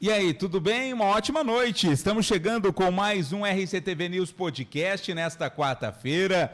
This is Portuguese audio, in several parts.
E aí, tudo bem? Uma ótima noite. Estamos chegando com mais um RCTV News Podcast nesta quarta-feira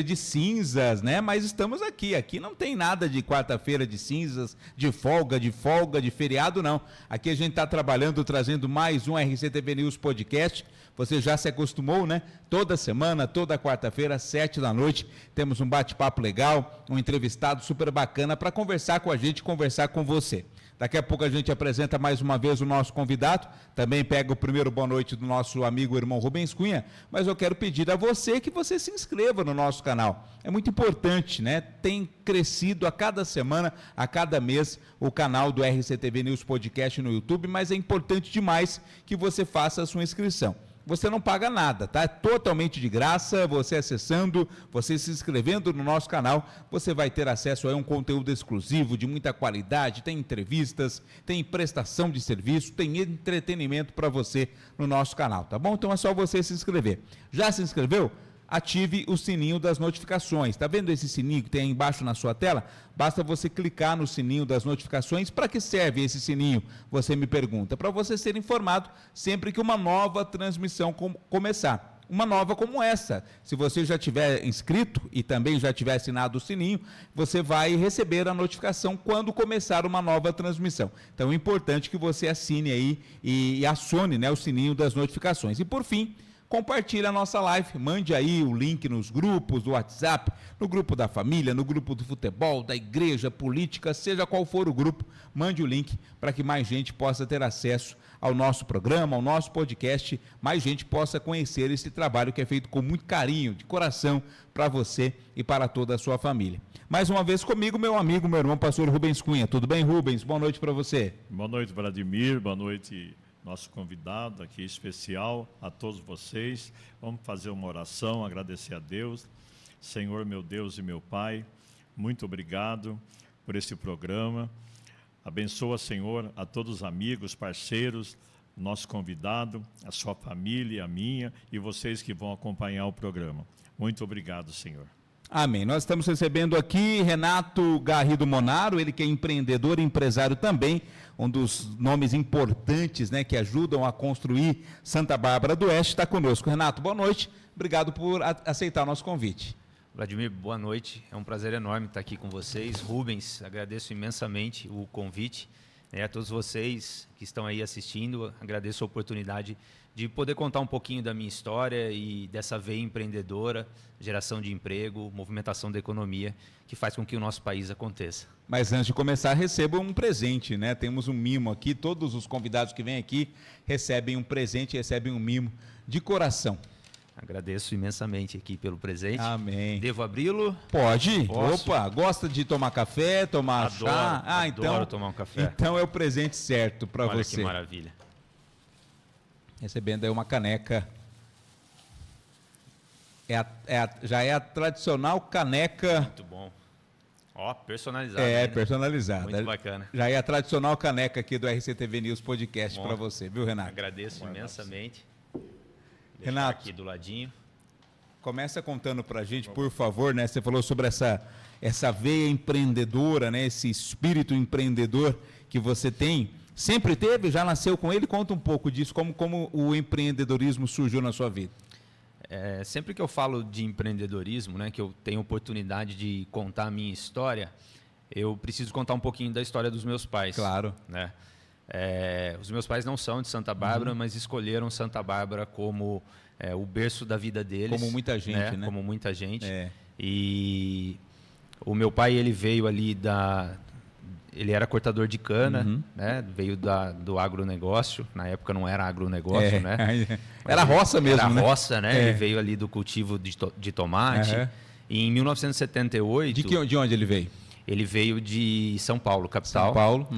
de cinzas, né? Mas estamos aqui. Aqui não tem nada de quarta-feira de cinzas, de folga, de feriado, não. Aqui a gente está trabalhando, trazendo mais um RCTV News Podcast. Você já se acostumou, né? Toda semana, toda quarta-feira, às 7 da noite, temos um bate-papo legal, um entrevistado super bacana para conversar com a gente, conversar com você. Daqui a pouco a gente apresenta mais uma vez o nosso convidado, também pega o primeiro boa noite do nosso amigo irmão Rubens Cunha, mas eu quero pedir a você que você se inscreva no nosso canal. É muito importante, né? Tem crescido a cada semana, a cada mês, o canal do RCTV News Podcast no YouTube, mas é importante demais que você faça a sua inscrição. Você não paga nada, tá? É totalmente de graça, você acessando, você se inscrevendo no nosso canal, você vai ter acesso a um conteúdo exclusivo, de muita qualidade, tem entrevistas, tem prestação de serviço, tem entretenimento para você no nosso canal, tá bom? Então é só você se inscrever. Já se inscreveu? Ative o sininho das notificações. Está vendo esse sininho que tem aí embaixo na sua tela? Basta você clicar no sininho das notificações. Para que serve esse sininho? Você me pergunta. Para você ser informado sempre que uma nova transmissão começar. Uma nova como essa. Se você já tiver inscrito e também já tiver assinado o sininho, você vai receber a notificação quando começar uma nova transmissão. Então é importante que você assine aí e acione, né, o sininho das notificações. E por fim, compartilhe a nossa live, mande aí o link nos grupos do WhatsApp, no grupo da família, no grupo do futebol, da igreja, política, seja qual for o grupo, mande o link para que mais gente possa ter acesso ao nosso programa, ao nosso podcast, mais gente possa conhecer esse trabalho que é feito com muito carinho, de coração, para você e para toda a sua família. Mais uma vez comigo, meu amigo, meu irmão, pastor Rubens Cunha. Tudo bem, Rubens? Boa noite para você. Boa noite, Vladimir. Boa noite, nosso convidado aqui especial, a todos vocês. Vamos fazer uma oração, agradecer a Deus. Senhor, meu Deus e meu Pai, muito obrigado por esse programa. Abençoa, Senhor, a todos os amigos, parceiros, nosso convidado, a sua família, a minha e vocês que vão acompanhar o programa. Muito obrigado, Senhor. Amém. Nós estamos recebendo aqui Renato Garrido Monaro, ele que é empreendedor e empresário também, um dos nomes importantes, né, que ajudam a construir Santa Bárbara do Oeste, está conosco. Renato, boa noite, obrigado por aceitar o nosso convite. Vladimir, boa noite, é um prazer enorme estar aqui com vocês. Rubens, agradeço imensamente o convite, a todos vocês que estão aí assistindo, agradeço a oportunidade de poder contar um pouquinho da minha história e dessa veia empreendedora, geração de emprego, movimentação da economia, que faz com que o nosso país aconteça. Mas antes de começar, recebam um presente, né? Temos um mimo aqui, todos os convidados que vêm aqui recebem um presente, recebem um mimo de coração. Agradeço imensamente aqui pelo presente. Amém. Devo abri-lo? Pode. Posso? Opa, gosta de tomar café, tomar chá? Adoro tomar um café. Então é o presente certo para você. Olha que maravilha. Recebendo aí uma caneca. Já é a tradicional caneca. Muito bom. Ó, personalizada. É, personalizada. Muito bacana. Já é a tradicional caneca aqui do RCTV News Podcast para você, viu, Renato? Agradeço imensamente. Renato, aqui do ladinho. Começa contando para a gente, por favor, né? Você falou sobre essa veia empreendedora, né? Esse espírito empreendedor que você tem. Sempre teve? Já nasceu com ele? Conta um pouco disso, como o empreendedorismo surgiu na sua vida. Sempre que eu falo de empreendedorismo, né, que eu tenho oportunidade de contar a minha história, eu preciso contar um pouquinho da história dos meus pais. Claro. Né? Os meus pais não são de Santa Bárbara, mas escolheram Santa Bárbara como o berço da vida deles. Como muita gente, né? Como muita gente. E o meu pai, ele veio ali ele era cortador de cana, né? Veio do agronegócio. Na época não era agronegócio, né? Era roça mesmo, era né? Era roça, né? Ele veio ali do cultivo de tomate. E em 1978... De onde ele veio? Ele veio de São Paulo, capital. São Paulo.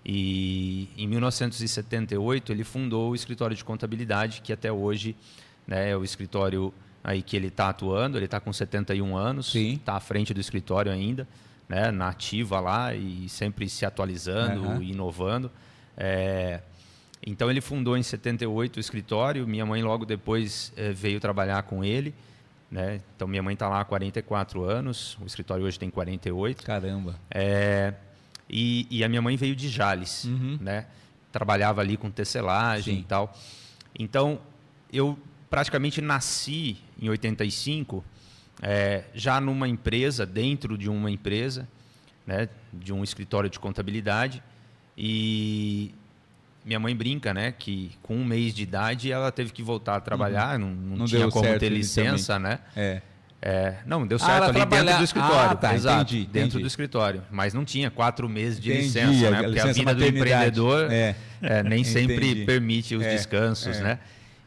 E em 1978 ele fundou o escritório de contabilidade, que até hoje, né, é o escritório aí que ele está atuando. Ele está com 71 anos, está à frente do escritório ainda, né, na ativa lá e sempre se atualizando, inovando. Então ele fundou em 78 o escritório, minha mãe logo depois veio trabalhar com ele, né? Então minha mãe está lá há 44 anos, o escritório hoje tem 48. Caramba! E a minha mãe veio de Jales, né? trabalhava ali com tecelagem Sim. e tal. Então, eu praticamente nasci em 85, já numa empresa, dentro de uma empresa, né, de um escritório de contabilidade. E minha mãe brinca, né, que com 1 mês de idade ela teve que voltar a trabalhar, não tinha deu como certo ter licença, né? Não, deu certo ali dentro do escritório. Tá, exato, entendi. dentro do escritório. Mas não tinha 4 meses de Entendi, licença, né? Porque a licença vida do maternidade. empreendedor nem sempre Entendi. permite os descansos, né?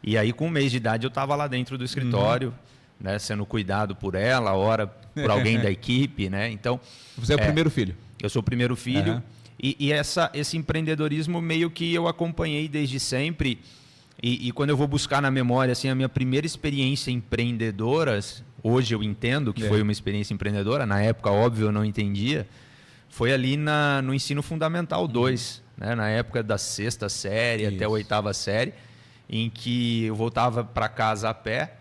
E aí, com 1 mês de idade, eu estava lá dentro do escritório, né, sendo cuidado por ela, ora por alguém da equipe, né? Então, você é o primeiro filho? eu sou o primeiro filho. E esse empreendedorismo meio que eu acompanhei desde sempre. E quando eu vou buscar na memória assim, a minha primeira experiência empreendedora, hoje eu entendo que foi uma experiência empreendedora, na época, óbvio, eu não entendia, foi ali no ensino fundamental 2, né? Na época da 6ª série até a 8ª série, em que eu voltava para casa a pé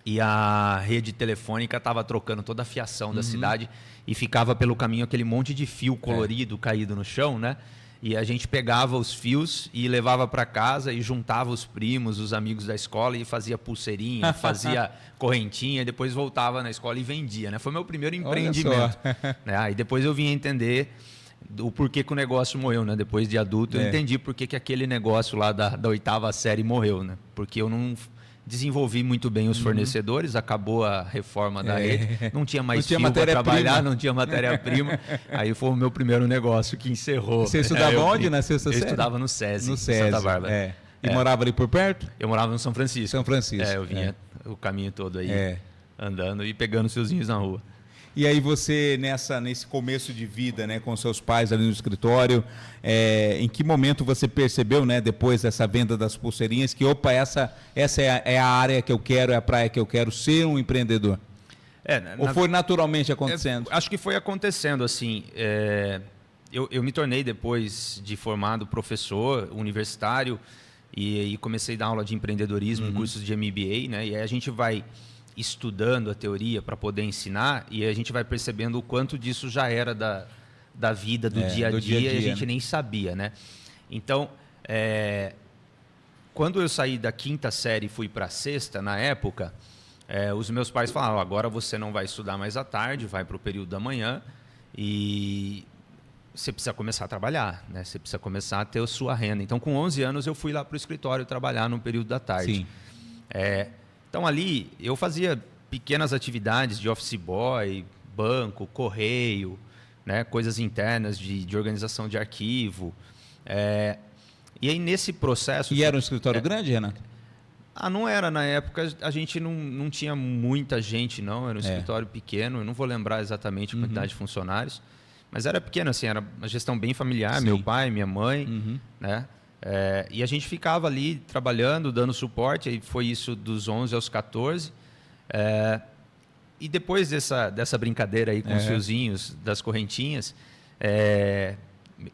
e a rede telefônica estava trocando toda a fiação da cidade e ficava pelo caminho aquele monte de fio colorido caído no chão, né? E a gente pegava os fios e levava para casa e juntava os primos, os amigos da escola e fazia pulseirinha, fazia correntinha, e depois voltava na escola e vendia, né? Foi meu primeiro empreendimento. Né? Aí depois eu vim entender o porquê que o negócio morreu, né? Depois de adulto eu entendi porquê que aquele negócio lá da 8ª série morreu, né? Porque eu não desenvolvi muito bem os fornecedores, acabou a reforma da rede, não tinha mais fio para trabalhar, não tinha matéria-prima. Aí foi o meu primeiro negócio que encerrou. Você estudava onde na 6ª série? Eu estudava no SESI, no SESI, Santa Bárbara. E morava ali por perto? Eu morava no São Francisco. São Francisco. Eu vinha o caminho todo aí, andando e pegando os fiozinhos na rua. E aí você, nesse começo de vida, né, com seus pais ali no escritório, em que momento você percebeu, né, depois dessa venda das pulseirinhas, que opa, essa é a área que eu quero, é a praia que eu quero ser um empreendedor? Ou foi naturalmente acontecendo? Acho que foi acontecendo, assim. Eu me tornei, depois de formado, professor universitário e comecei a dar aula de empreendedorismo em cursos de MBA, né, e aí a gente vai estudando a teoria para poder ensinar e a gente vai percebendo o quanto disso já era da vida, do dia a dia, e a gente nem sabia, né? Então, quando eu saí da 5ª série e fui para a 6ª, na época, os meus pais falaram, agora você não vai estudar mais à tarde, vai para o período da manhã e você precisa começar a trabalhar, né? Você precisa começar a ter a sua renda. Então, com 11 anos, eu fui lá para o escritório trabalhar no período da tarde. Sim. Então, ali, eu fazia pequenas atividades de office boy, banco, correio, né, coisas internas de organização de arquivo. E aí, nesse processo... E era um escritório grande, Renan? Não era. Na época, a gente não tinha muita gente, não. Era um escritório pequeno. Eu não vou lembrar exatamente a quantidade de funcionários. Mas era pequeno, assim, era uma gestão bem familiar. Sim. Meu pai, minha mãe, né? E a gente ficava ali trabalhando, dando suporte, e foi isso dos 11 aos 14. E depois dessa brincadeira aí com os fiozinhos das correntinhas,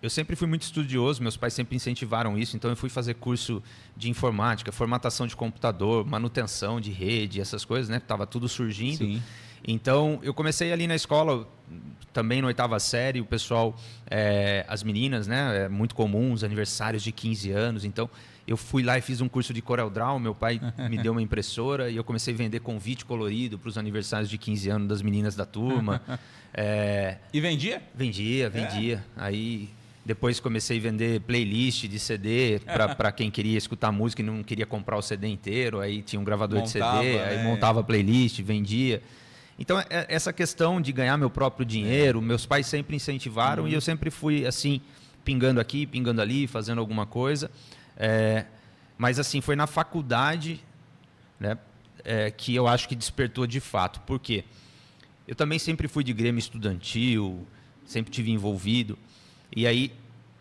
eu sempre fui muito estudioso, meus pais sempre incentivaram isso, então eu fui fazer curso de informática, formatação de computador, manutenção de rede, essas coisas, né? Estava tudo surgindo. Sim. Então, eu comecei ali na escola, também na 8ª série, o pessoal, as meninas, né, muito comum, os aniversários de 15 anos. Então, eu fui lá e fiz um curso de CorelDRAW, meu pai me deu uma impressora e eu comecei a vender convite colorido para os aniversários de 15 anos das meninas da turma. E vendia? Vendia. Aí, depois comecei a vender playlist de CD para quem queria escutar música e não queria comprar o CD inteiro. Aí tinha um gravador de CD, aí montava a playlist, vendia. Então, essa questão de ganhar meu próprio dinheiro, meus pais sempre incentivaram e eu sempre fui, assim, pingando aqui, pingando ali, fazendo alguma coisa. Mas, assim, foi na faculdade, né, que eu acho que despertou de fato. Por quê? Eu também sempre fui de grêmio estudantil, sempre tive envolvido. E aí,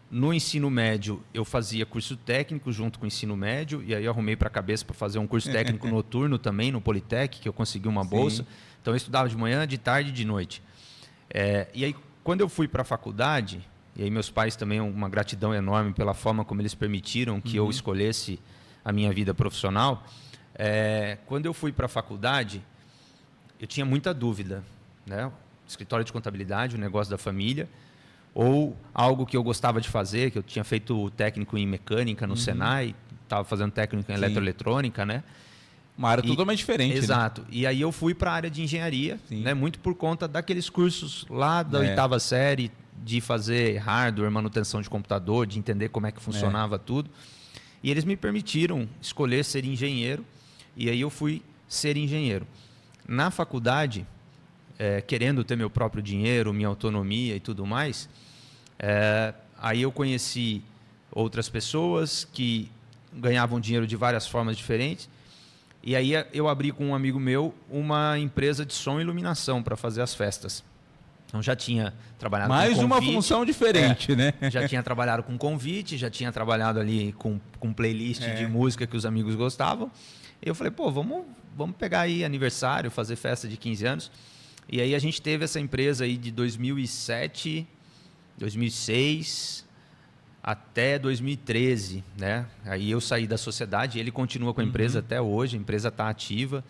no ensino médio, eu fazia curso técnico junto com o ensino médio, e aí eu arrumei para a cabeça para fazer um curso técnico noturno também, no Politec, que eu consegui uma bolsa. Então, eu estudava de manhã, de tarde e de noite. E aí, quando eu fui para a faculdade, e aí meus pais também, uma gratidão enorme pela forma como eles permitiram que eu escolhesse a minha vida profissional, quando eu fui para a faculdade, eu tinha muita dúvida, né? Escritório de contabilidade, o negócio da família, ou algo que eu gostava de fazer, que eu tinha feito técnico em mecânica no Senai, estava fazendo técnico em eletroeletrônica, né? Uma área totalmente diferente. Exato. Né? E aí eu fui para a área de engenharia, né? Muito por conta daqueles cursos lá da 8ª série, de fazer hardware, manutenção de computador, de entender como é que funcionava tudo. E eles me permitiram escolher ser engenheiro, e aí eu fui ser engenheiro. Na faculdade, querendo ter meu próprio dinheiro, minha autonomia e tudo mais, aí eu conheci outras pessoas que ganhavam dinheiro de várias formas diferentes, e aí eu abri com um amigo meu uma empresa de som e iluminação para fazer as festas. Então já tinha trabalhado mais com convite, uma função diferente, né? Já tinha trabalhado com convite, já tinha trabalhado ali com playlist de música que os amigos gostavam. E eu falei, pô, vamos pegar aí aniversário, fazer festa de 15 anos. E aí a gente teve essa empresa aí de 2007, 2006 até 2013, né? Aí eu saí da sociedade, ele continua com a empresa até hoje, a empresa está ativa.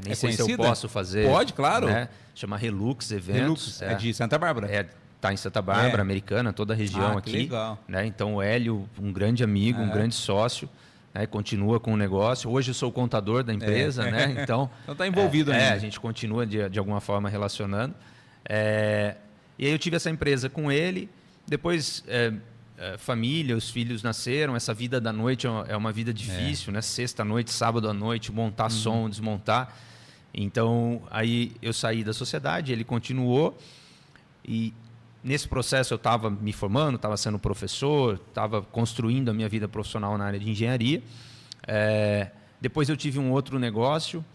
Nem sei se eu posso fazer. Pode, claro. Né? Chama Relux Eventos. Relux, é de Santa Bárbara. Está em Santa Bárbara, Americana, toda a região aqui. Legal. Né? Então o Hélio, um grande amigo, um grande sócio, né? Continua com o negócio. Hoje eu sou o contador da empresa, né? Então está envolvido ainda. A gente continua de alguma forma relacionando. E aí eu tive essa empresa com ele. Depois família, os filhos nasceram. Essa vida da noite é uma vida difícil, né? Sexta-noite, sábado à noite, montar som, desmontar. Então aí eu saí da sociedade, ele continuou. E nesse processo eu estava me formando, estava sendo professor, estava construindo a minha vida profissional na área de engenharia. Depois eu tive um outro negócio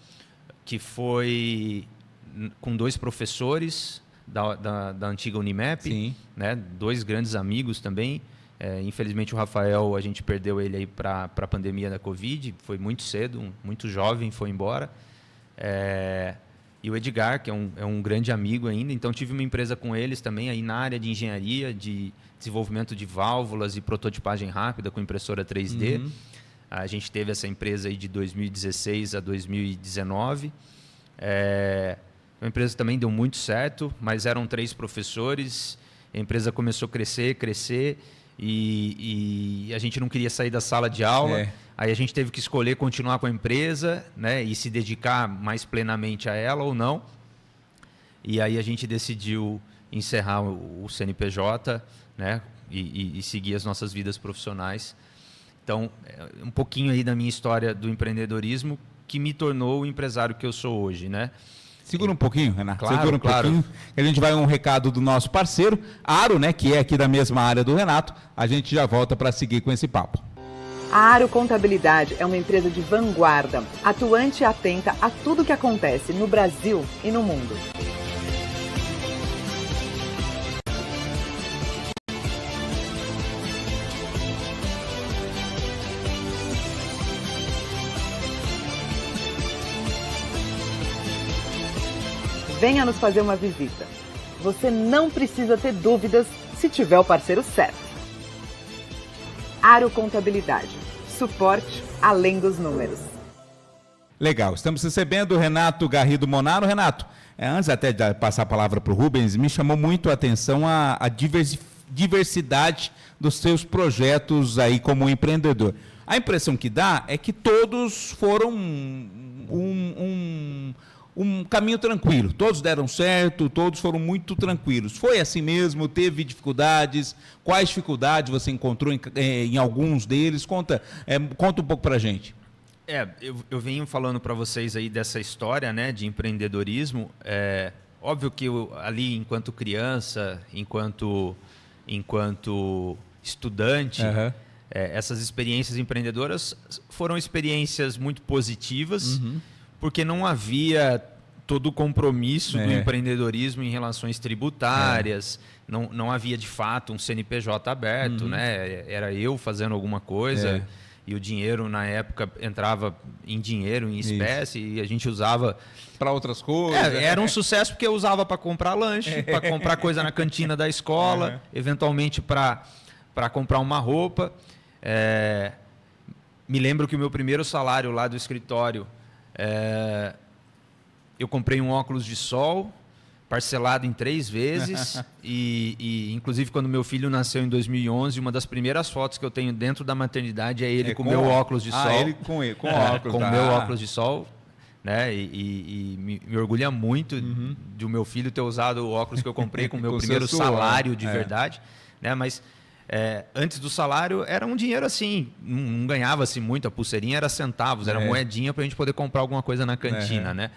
que foi com 2 professores da antiga Unimap, né? 2 grandes amigos também. Infelizmente o Rafael, a gente perdeu ele aí para a pandemia da Covid, foi muito cedo, muito jovem, foi embora. E o Edgar, que é um grande amigo ainda, então tive uma empresa com eles também aí na área de engenharia, de desenvolvimento de válvulas e prototipagem rápida com impressora 3D. A gente teve essa empresa aí de 2016 a 2019. A empresa também deu muito certo, mas eram 3 professores, a empresa começou a crescer e a gente não queria sair da sala de aula. Aí a gente teve que escolher continuar com a empresa, né, e se dedicar mais plenamente a ela ou não. E aí a gente decidiu encerrar o CNPJ, né, e seguir as nossas vidas profissionais. Então, um pouquinho aí da minha história do empreendedorismo que me tornou o empresário que eu sou hoje, né? Segura um pouquinho, Renato. Claro, Segura um pouquinho. A gente vai um recado do nosso parceiro, Aro, né, que é aqui da mesma área do Renato. A gente já volta para seguir com esse papo. A Aro Contabilidade é uma empresa de vanguarda, atuante e atenta a tudo que acontece no Brasil e no mundo. Venha nos fazer uma visita. Você não precisa ter dúvidas se tiver o parceiro certo. Aro Contabilidade. Suporte além dos números. Legal. Estamos recebendo o Renato Garrido Monaro. Renato, antes até de passar a palavra para o Rubens, me chamou muito a atenção a diversidade dos seus projetos aí como empreendedor. A impressão que dá é que todos foram um caminho tranquilo, todos deram certo, todos foram muito tranquilos. Foi assim mesmo? Teve dificuldades? Quais dificuldades você encontrou em alguns deles? Conta um pouco para a gente. Eu venho falando para vocês aí dessa história, né, de empreendedorismo. Óbvio que eu, ali, enquanto criança, enquanto estudante, essas experiências empreendedoras foram experiências muito positivas, porque não havia todo o compromisso do empreendedorismo em relações tributárias, não havia de fato um CNPJ aberto, né? Era eu fazendo alguma coisa e o dinheiro na época entrava em dinheiro, em espécie, e a gente usava para outras coisas. Era um sucesso porque eu usava para comprar lanche, para comprar coisa na cantina da escola, eventualmente para comprar uma roupa. Me lembro que o meu primeiro salário lá do escritório, eu comprei um óculos de sol, parcelado em 3 vezes inclusive quando meu filho nasceu em 2011, uma das primeiras fotos que eu tenho dentro da maternidade é ele com meu óculos de sol. Ele com óculos. Com meu óculos de sol, né? E me orgulha muito do meu filho ter usado o óculos que eu comprei com o meu primeiro salário de verdade, né? Mas antes do salário era um dinheiro assim, não ganhava-se muito, a pulseirinha era centavos, era moedinha para a gente poder comprar alguma coisa na cantina, né?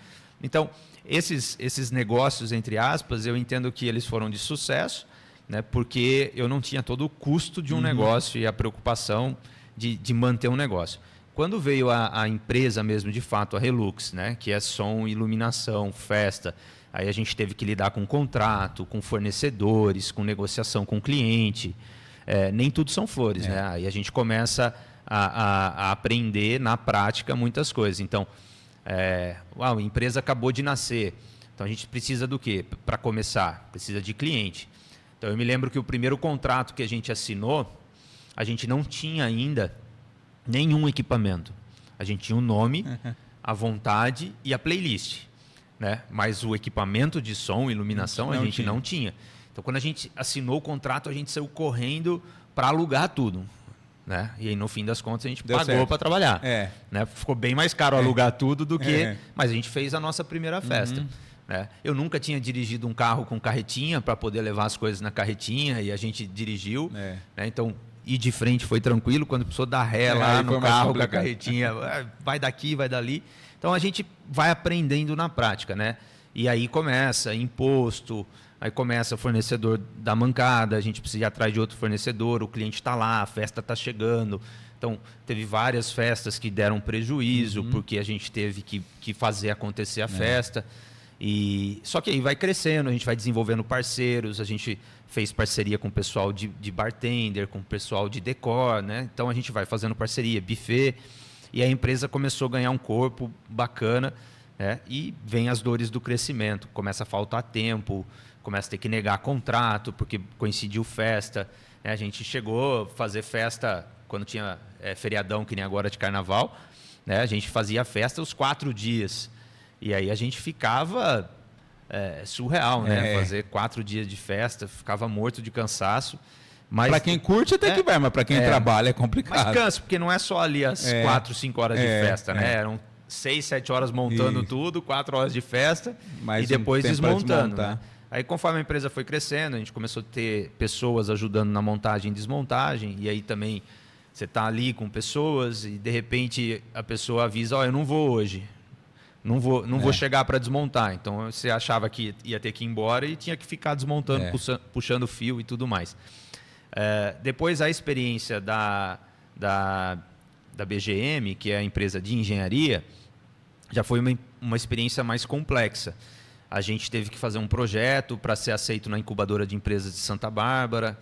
Então, esses negócios, entre aspas, eu entendo que eles foram de sucesso, né? Porque eu não tinha todo o custo de um negócio e a preocupação de manter um negócio. Quando veio a empresa mesmo, de fato, a Relux, né? Que é som, iluminação, festa, aí a gente teve que lidar com contrato, com fornecedores, com negociação com cliente. Nem tudo são flores, né? Aí a gente começa a aprender na prática muitas coisas. Então, a empresa acabou de nascer. Então a gente precisa do quê? Para começar, precisa de cliente. Então eu me lembro que o primeiro contrato que a gente assinou, a gente não tinha ainda nenhum equipamento. A gente tinha o nome, a vontade e a playlist, né? Mas o equipamento de som, iluminação, a gente não tinha. Então quando a gente assinou o contrato, a gente saiu correndo para alugar tudo. Né? E aí, no fim das contas, a gente pagou para trabalhar. Né? Ficou bem mais caro alugar tudo do que... Mas a gente fez a nossa primeira festa. Né? Eu nunca tinha dirigido um carro com carretinha para poder levar as coisas na carretinha e a gente dirigiu. Né? Então, ir de frente foi tranquilo. Quando precisou dar ré lá no carro com a carretinha, vai daqui, vai dali. Então, a gente vai aprendendo na prática. Né? E aí começa imposto... Aí começa o fornecedor da mancada, a gente precisa ir atrás de outro fornecedor, o cliente está lá, a festa está chegando. Então, teve várias festas que deram prejuízo, porque a gente teve que fazer acontecer a festa. Só que aí vai crescendo, a gente vai desenvolvendo parceiros, a gente fez parceria com o pessoal de bartender, com o pessoal de decor, né? Então, a gente vai fazendo parceria, buffet, e a empresa começou a ganhar um corpo bacana, né? E vem as dores do crescimento, começa a faltar tempo, começa a ter que negar contrato, porque coincidiu festa. Né? A gente chegou a fazer festa quando tinha feriadão, que nem agora de carnaval. Né? A gente fazia festa os 4 dias. E aí a gente ficava surreal, né? Fazer 4 dias de festa, ficava morto de cansaço. Para quem curte até que vai, mas para quem trabalha é complicado. Mas cansa, porque não é só ali as 4, 5 horas de festa, né? Eram 6, 7 horas montando tudo, 4 horas de festa e depois desmontando. Né? Aí, conforme a empresa foi crescendo, a gente começou a ter pessoas ajudando na montagem e desmontagem. E aí também você está ali com pessoas e, de repente, a pessoa avisa, eu não vou hoje. Não vou chegar para desmontar. Então, você achava que ia ter que ir embora e tinha que ficar desmontando, puxando fio e tudo mais. Depois, a experiência da BGM, que é a empresa de engenharia, já foi uma experiência mais complexa. A gente teve que fazer um projeto para ser aceito na incubadora de empresas de Santa Bárbara.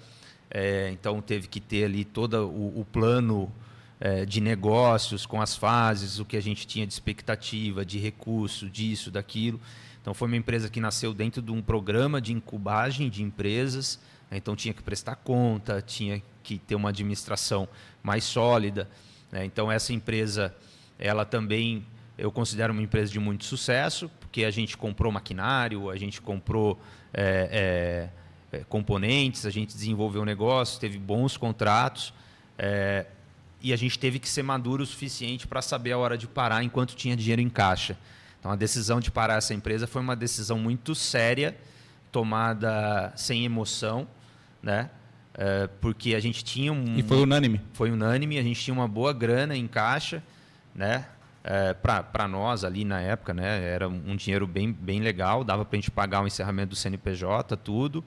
Então, teve que ter ali todo o plano de negócios com as fases, o que a gente tinha de expectativa, de recurso, disso, daquilo. Então, foi uma empresa que nasceu dentro de um programa de incubagem de empresas. Então, tinha que prestar conta, tinha que ter uma administração mais sólida. Então, essa empresa, ela também, eu considero uma empresa de muito sucesso, porque a gente comprou maquinário, a gente comprou componentes, a gente desenvolveu um negócio, teve bons contratos, e a gente teve que ser maduro o suficiente para saber a hora de parar enquanto tinha dinheiro em caixa. Então, a decisão de parar essa empresa foi uma decisão muito séria, tomada sem emoção, né? Porque a gente tinha E foi unânime? Foi unânime, a gente tinha uma boa grana em caixa, né? Para nós ali na época, né? Era um dinheiro bem legal, dava para a gente pagar o encerramento do CNPJ, tudo.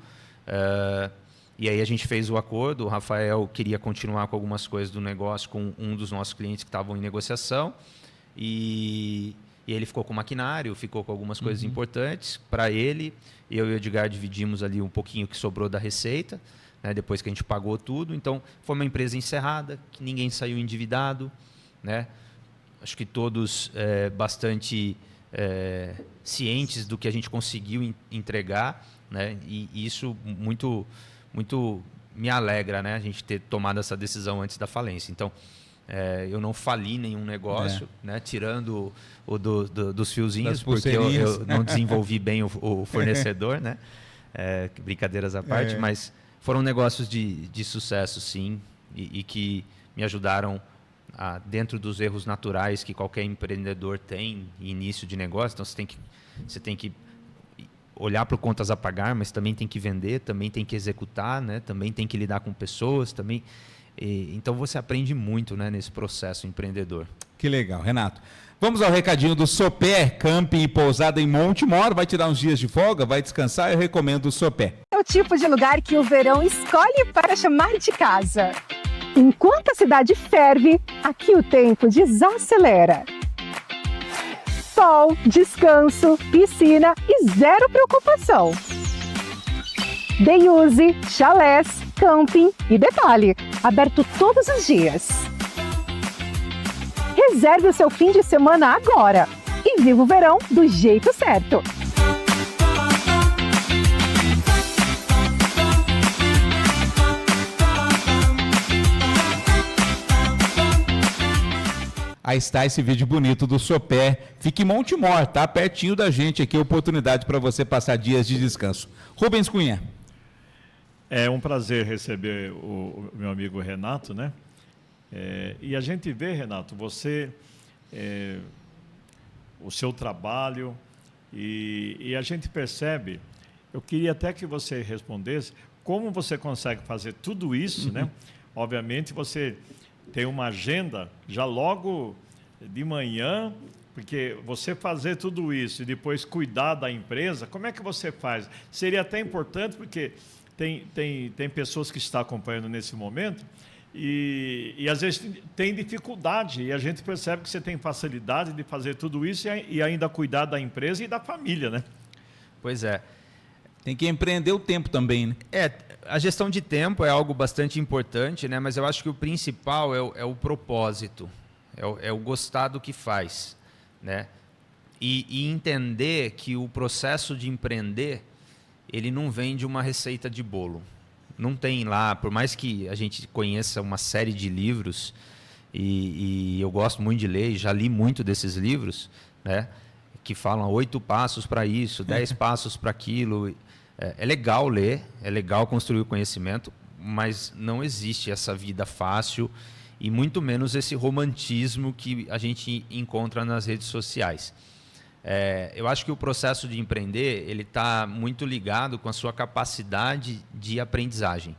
E aí a gente fez o acordo, o Rafael queria continuar com algumas coisas do negócio com um dos nossos clientes que estavam em negociação, e ele ficou com o maquinário, ficou com algumas coisas importantes para ele. Eu e o Edgar dividimos ali um pouquinho que sobrou da receita, né? Depois que a gente pagou tudo. Então, foi uma empresa encerrada, que ninguém saiu endividado, né? Acho que todos bastante cientes do que a gente conseguiu entregar, né? E isso muito me alegra, né? A gente ter tomado essa decisão antes da falência. Então, Eu não fali nenhum negócio, né? Tirando o dos fiozinhos, porque eu não desenvolvi bem o fornecedor, né? Brincadeiras à parte, mas foram negócios de sucesso, sim, e que me ajudaram dentro dos erros naturais que qualquer empreendedor tem início de negócio. Então você tem que olhar para contas a pagar, mas também tem que vender, também tem que executar, né? Também tem que lidar com pessoas, também. Então você aprende muito, né, nesse processo empreendedor. Que legal, Renato. Vamos ao recadinho do Sopé, camping e pousada em Montemor. Vai tirar uns dias de folga, vai descansar, eu recomendo o Sopé. É o tipo de lugar que o verão escolhe para chamar de casa. Enquanto a cidade ferve, aqui o tempo desacelera. Sol, descanso, piscina e zero preocupação. Day use, chalés, camping e detalhe, aberto todos os dias. Reserve o seu fim de semana agora e viva o verão do jeito certo. Aí está esse vídeo bonito do Sopé. Fique em Montemor, tá? Pertinho da gente aqui, oportunidade para você passar dias de descanso. Rubens Cunha. É um prazer receber o meu amigo Renato, né? E a gente vê, Renato, você, o seu trabalho, e a gente percebe, eu queria até que você respondesse, como você consegue fazer tudo isso, né? Obviamente você tem uma agenda já logo de manhã, porque você fazer tudo isso e depois cuidar da empresa, como é que você faz? Seria até importante, porque tem pessoas que estão acompanhando nesse momento e às vezes tem dificuldade, e a gente percebe que você tem facilidade de fazer tudo isso e ainda cuidar da empresa e da família, né? Pois é. Tem que empreender o tempo também, né? A gestão de tempo é algo bastante importante, né? Mas eu acho que o principal é o propósito, é o gostar do que faz, né? E entender que o processo de empreender, ele não vem de uma receita de bolo. Não tem lá, por mais que a gente conheça uma série de livros, e eu gosto muito de ler, e já li muito desses livros, né? Que falam 8 passos para isso, 10 passos para aquilo. É legal ler, é legal construir o conhecimento, mas não existe essa vida fácil e muito menos esse romantismo que a gente encontra nas redes sociais. Eu acho que o processo de empreender ele está muito ligado com a sua capacidade de aprendizagem,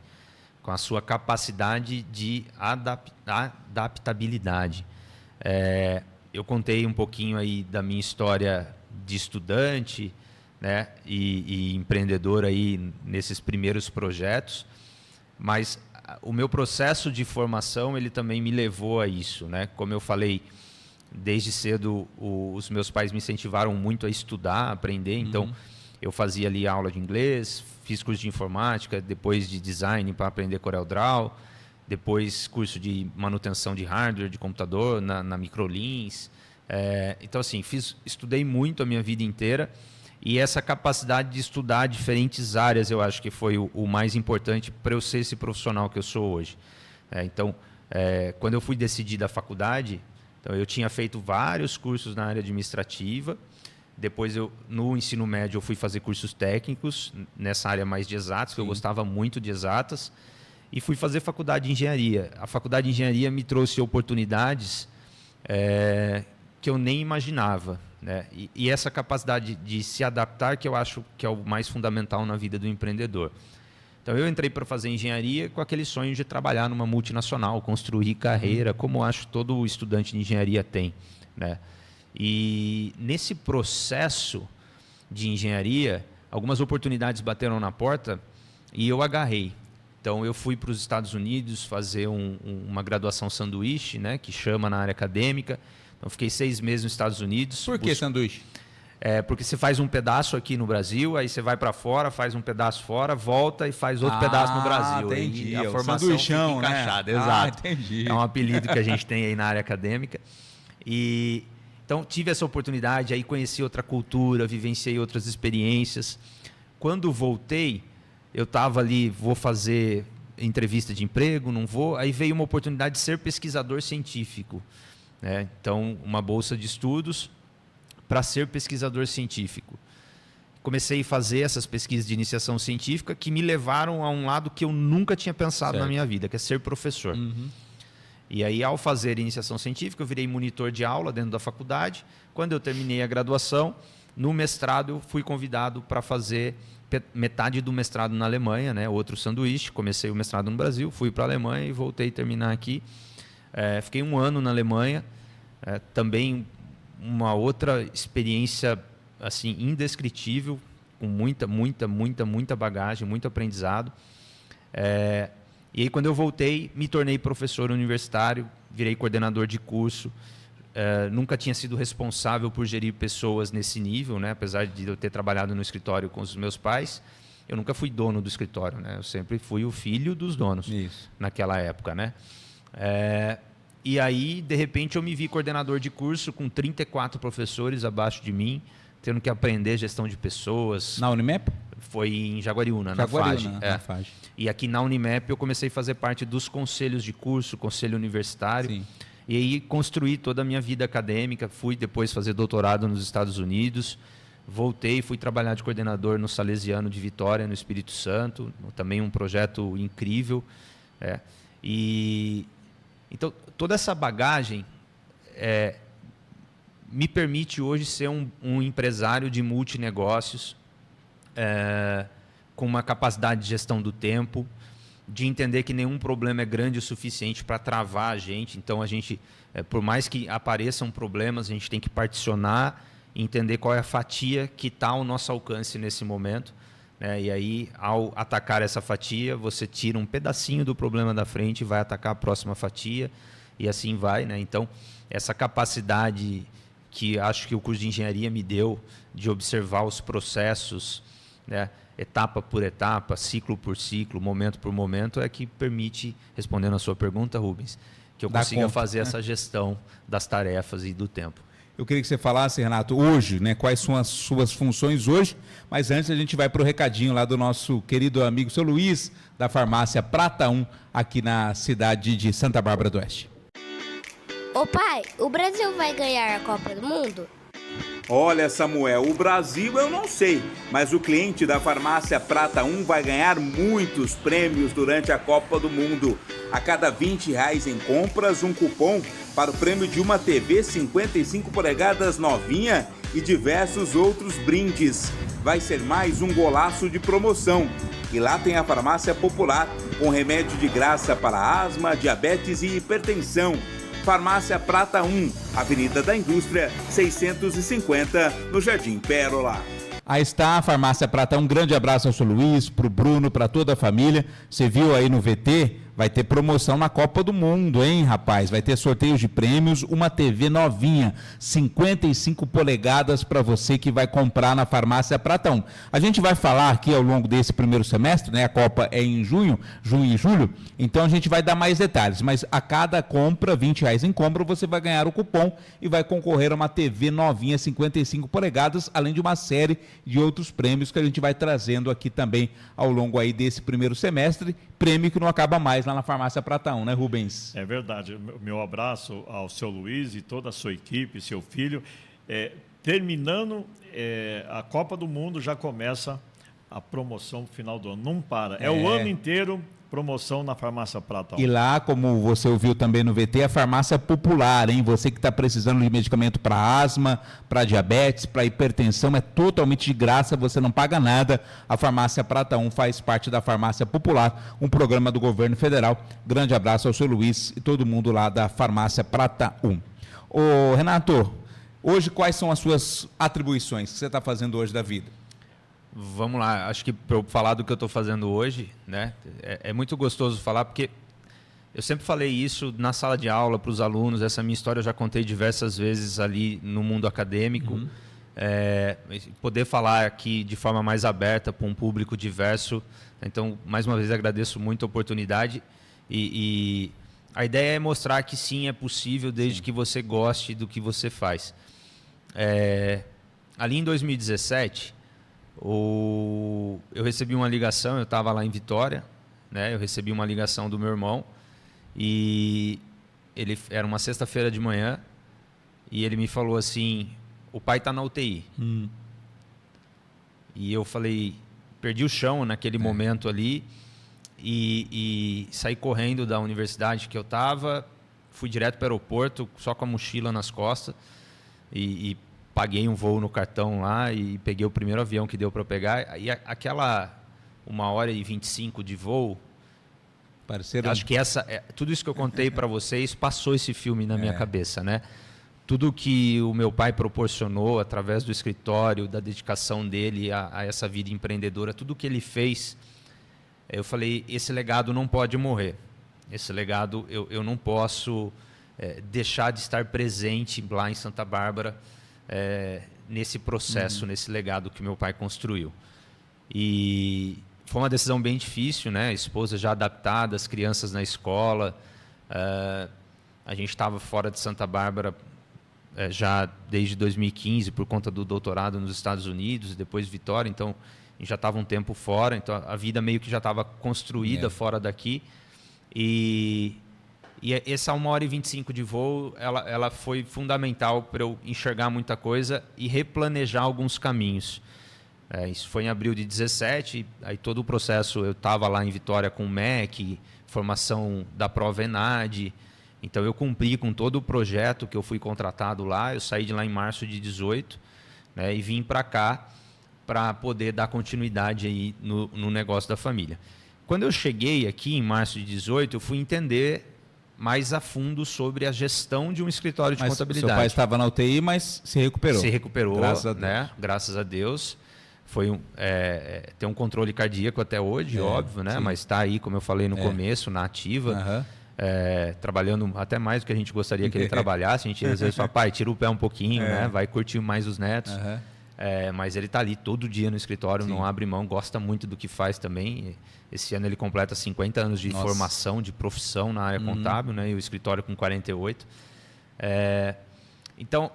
com a sua capacidade de adaptabilidade. Eu contei um pouquinho aí da minha história de estudante, né, e empreendedor aí nesses primeiros projetos, mas o meu processo de formação ele também me levou a isso, né? Como eu falei, desde cedo os meus pais me incentivaram muito a estudar, a aprender, então eu fazia ali aula de inglês, fiz curso de informática, depois de design para aprender CorelDRAW, depois curso de manutenção de hardware, de computador na Microlins. Então assim, estudei muito a minha vida inteira. E essa capacidade de estudar diferentes áreas, eu acho que foi o mais importante para eu ser esse profissional que eu sou hoje. Então, quando eu fui decidir da faculdade, então eu tinha feito vários cursos na área administrativa. Depois, no ensino médio, eu fui fazer cursos técnicos nessa área mais de exatas, que eu gostava muito de exatas. E fui fazer faculdade de engenharia. A faculdade de engenharia me trouxe oportunidades que eu nem imaginava, né? E essa capacidade de se adaptar que eu acho que é o mais fundamental na vida do empreendedor. Então eu entrei para fazer engenharia com aquele sonho de trabalhar numa multinacional, construir carreira, como eu acho todo estudante de engenharia tem, né? E nesse processo de engenharia, algumas oportunidades bateram na porta e eu agarrei. Então eu fui para os Estados Unidos fazer uma graduação sanduíche, né, que chama na área acadêmica. Então, fiquei 6 meses nos Estados Unidos. Por que sanduíche? Porque você faz um pedaço aqui no Brasil, aí você vai para fora, faz um pedaço fora, volta e faz outro pedaço no Brasil. Entendi. E a formação sanduichão, fica encaixada. Né? Exato. Entendi. É um apelido que a gente tem aí na área acadêmica. Então, tive essa oportunidade, aí conheci outra cultura, vivenciei outras experiências. Quando voltei, eu estava ali, vou fazer entrevista de emprego, não vou. Aí veio uma oportunidade de ser pesquisador científico, né? Então, uma bolsa de estudos para ser pesquisador científico. Comecei a fazer essas pesquisas de iniciação científica que me levaram a um lado que eu nunca tinha pensado na minha vida, que é ser professor. E aí, ao fazer iniciação científica, eu virei monitor de aula dentro da faculdade. Quando eu terminei a graduação, no mestrado eu fui convidado para fazer metade do mestrado na Alemanha, né? Outro sanduíche. Comecei o mestrado no Brasil, fui para a Alemanha e voltei a terminar aqui. Fiquei 1 ano na Alemanha, também uma outra experiência assim indescritível, com muita bagagem, muito aprendizado. E aí, quando eu voltei, me tornei professor universitário, virei coordenador de curso. Nunca tinha sido responsável por gerir pessoas nesse nível, né? Apesar de eu ter trabalhado no escritório com os meus pais, eu nunca fui dono do escritório, né? Eu sempre fui o filho dos donos. Isso. Naquela época, né? E aí, de repente, eu me vi coordenador de curso com 34 professores abaixo de mim, tendo que aprender gestão de pessoas. Na Unimep? Foi em Jaguariúna, na FAGE. Na FAGE. E aqui na Unimep eu comecei a fazer parte dos conselhos de curso, conselho universitário. Sim. E aí construí toda a minha vida acadêmica. Fui depois fazer doutorado nos Estados Unidos. Voltei, fui trabalhar de coordenador no Salesiano de Vitória, no Espírito Santo. Também um projeto incrível. E então, toda essa bagagem me permite hoje ser um empresário de multinegócios, com uma capacidade de gestão do tempo, de entender que nenhum problema é grande o suficiente para travar a gente. Então, a gente, por mais que apareçam problemas, a gente tem que particionar e entender qual é a fatia que está ao nosso alcance nesse momento. E aí, ao atacar essa fatia, você tira um pedacinho do problema da frente e vai atacar a próxima fatia, e assim vai, né? Então, essa capacidade que acho que o curso de engenharia me deu de observar os processos, né, etapa por etapa, ciclo por ciclo, momento por momento, é que permite, respondendo a sua pergunta, Rubens, que eu consiga fazer essa gestão das tarefas e do tempo. Eu queria que você falasse, Renato, hoje, né, quais são as suas funções hoje, mas antes a gente vai para o recadinho lá do nosso querido amigo, seu Luiz, da farmácia Prata 1, aqui na cidade de Santa Bárbara do Oeste. Ô pai, o Brasil vai ganhar a Copa do Mundo? Olha, Samuel, o Brasil eu não sei, mas o cliente da farmácia Prata 1 vai ganhar muitos prêmios durante a Copa do Mundo. A cada R$20 em compras, um cupom para o prêmio de uma TV 55 polegadas novinha e diversos outros brindes. Vai ser mais um golaço de promoção. E lá tem a Farmácia Popular, com remédio de graça para asma, diabetes e hipertensão. Farmácia Prata 1, Avenida da Indústria, 650, no Jardim Pérola. Aí está a Farmácia Prata 1, um grande abraço ao seu Luiz, para o Bruno, para toda a família. Você viu aí no VT, vai ter promoção na Copa do Mundo, hein, rapaz? Vai ter sorteios de prêmios, uma TV novinha, 55 polegadas para você que vai comprar na Farmácia Prata 1. A gente vai falar aqui ao longo desse primeiro semestre, né? A Copa é em junho e julho, então a gente vai dar mais detalhes, mas a cada compra, R$20 em compra, você vai ganhar o cupom e vai concorrer a uma TV novinha, 55 polegadas, além de uma série de outros prêmios que a gente vai trazendo aqui também ao longo aí desse primeiro semestre, prêmio que não acaba mais lá na Farmácia Prata 1, né, Rubens? É verdade. Meu abraço ao seu Luiz e toda a sua equipe, seu filho. Terminando a Copa do Mundo, já começa a promoção no final do ano. Não para. É o ano inteiro promoção na Farmácia Prata 1. E lá, como você ouviu também no VT, a Farmácia Popular, hein? Você que está precisando de medicamento para asma, para diabetes, para hipertensão, é totalmente de graça, você não paga nada. A Farmácia Prata 1 faz parte da Farmácia Popular, um programa do governo federal. Grande abraço ao seu Luiz e todo mundo lá da Farmácia Prata 1. Ô, Renato, hoje quais são as suas atribuições que você está fazendo hoje da vida? Vamos lá, acho que para eu falar do que eu estou fazendo hoje, né, é muito gostoso falar, porque eu sempre falei isso na sala de aula para os alunos, essa minha história eu já contei diversas vezes ali no mundo acadêmico, poder falar aqui de forma mais aberta para um público diverso, então, mais uma vez, agradeço muito a oportunidade e a ideia é mostrar que sim, é possível desde que você goste do que você faz. Ali em 2017... eu recebi uma ligação, eu estava lá em Vitória, né, eu recebi uma ligação do meu irmão e era uma sexta-feira de manhã e ele me falou assim, o pai está na UTI. E eu falei, perdi o chão naquele momento ali e saí correndo da universidade que eu estava, fui direto para o aeroporto, só com a mochila nas costas e paguei um voo no cartão lá e peguei o primeiro avião que deu para eu pegar. E aquela 1h25 de voo, acho que tudo isso que eu contei para vocês passou esse filme na minha cabeça, né? Tudo que o meu pai proporcionou através do escritório, da dedicação dele a essa vida empreendedora, tudo que ele fez, eu falei, esse legado não pode morrer. Esse legado eu não posso deixar de estar presente lá em Santa Bárbara nesse processo, nesse legado que meu pai construiu. E foi uma decisão bem difícil, né? A esposa já adaptada, as crianças na escola. A gente estava fora de Santa Bárbara já desde 2015 por conta do doutorado nos Estados Unidos, depois Vitória, então a gente já estava um tempo fora, então a vida meio que já estava construída fora daqui. E essa 1h25 de voo, ela foi fundamental para eu enxergar muita coisa e replanejar alguns caminhos. Isso foi em abril de 17, aí todo o processo, eu estava lá em Vitória com o MEC, formação da prova ENAD, então eu cumpri com todo o projeto que eu fui contratado lá, eu saí de lá em março de 18, né, e vim para cá para poder dar continuidade aí no negócio da família. Quando eu cheguei aqui em março de 18, eu fui entender mais a fundo sobre a gestão de um escritório de contabilidade. Seu pai estava na UTI, mas se recuperou. Se recuperou, graças a Deus. né? Graças a Deus. Tem um controle cardíaco até hoje, óbvio, né? Mas está aí, como eu falei no começo, na ativa, trabalhando até mais do que a gente gostaria que ele trabalhasse. A gente às vezes fala, pai, tira o pé um pouquinho, né? Vai curtir mais os netos. Mas ele está ali todo dia no escritório, não abre mão, gosta muito do que faz também. Esse ano ele completa 50 anos de formação, de profissão na área contábil, né? E o escritório com 48. Então,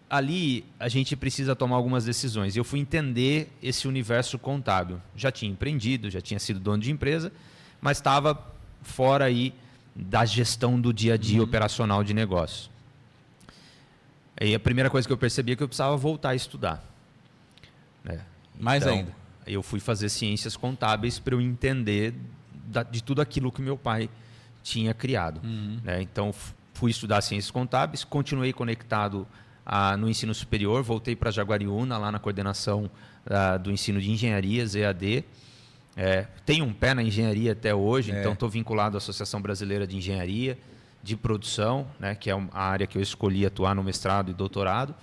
ali a gente precisa tomar algumas decisões. Eu fui entender esse universo contábil. Já tinha empreendido, já tinha sido dono de empresa, mas estava fora aí da gestão do dia a dia operacional de negócios. E a primeira coisa que eu percebi é que eu precisava voltar a estudar. Mais ainda. Eu fui fazer ciências contábeis para eu entender de tudo aquilo que meu pai tinha criado. Então, fui estudar ciências contábeis, continuei conectado no ensino superior, voltei para Jaguariúna, lá na coordenação do ensino de engenharias, EAD. Tenho um pé na engenharia até hoje, então estou vinculado à Associação Brasileira de Engenharia, de Produção, né, que é a área que eu escolhi atuar no mestrado e doutorado.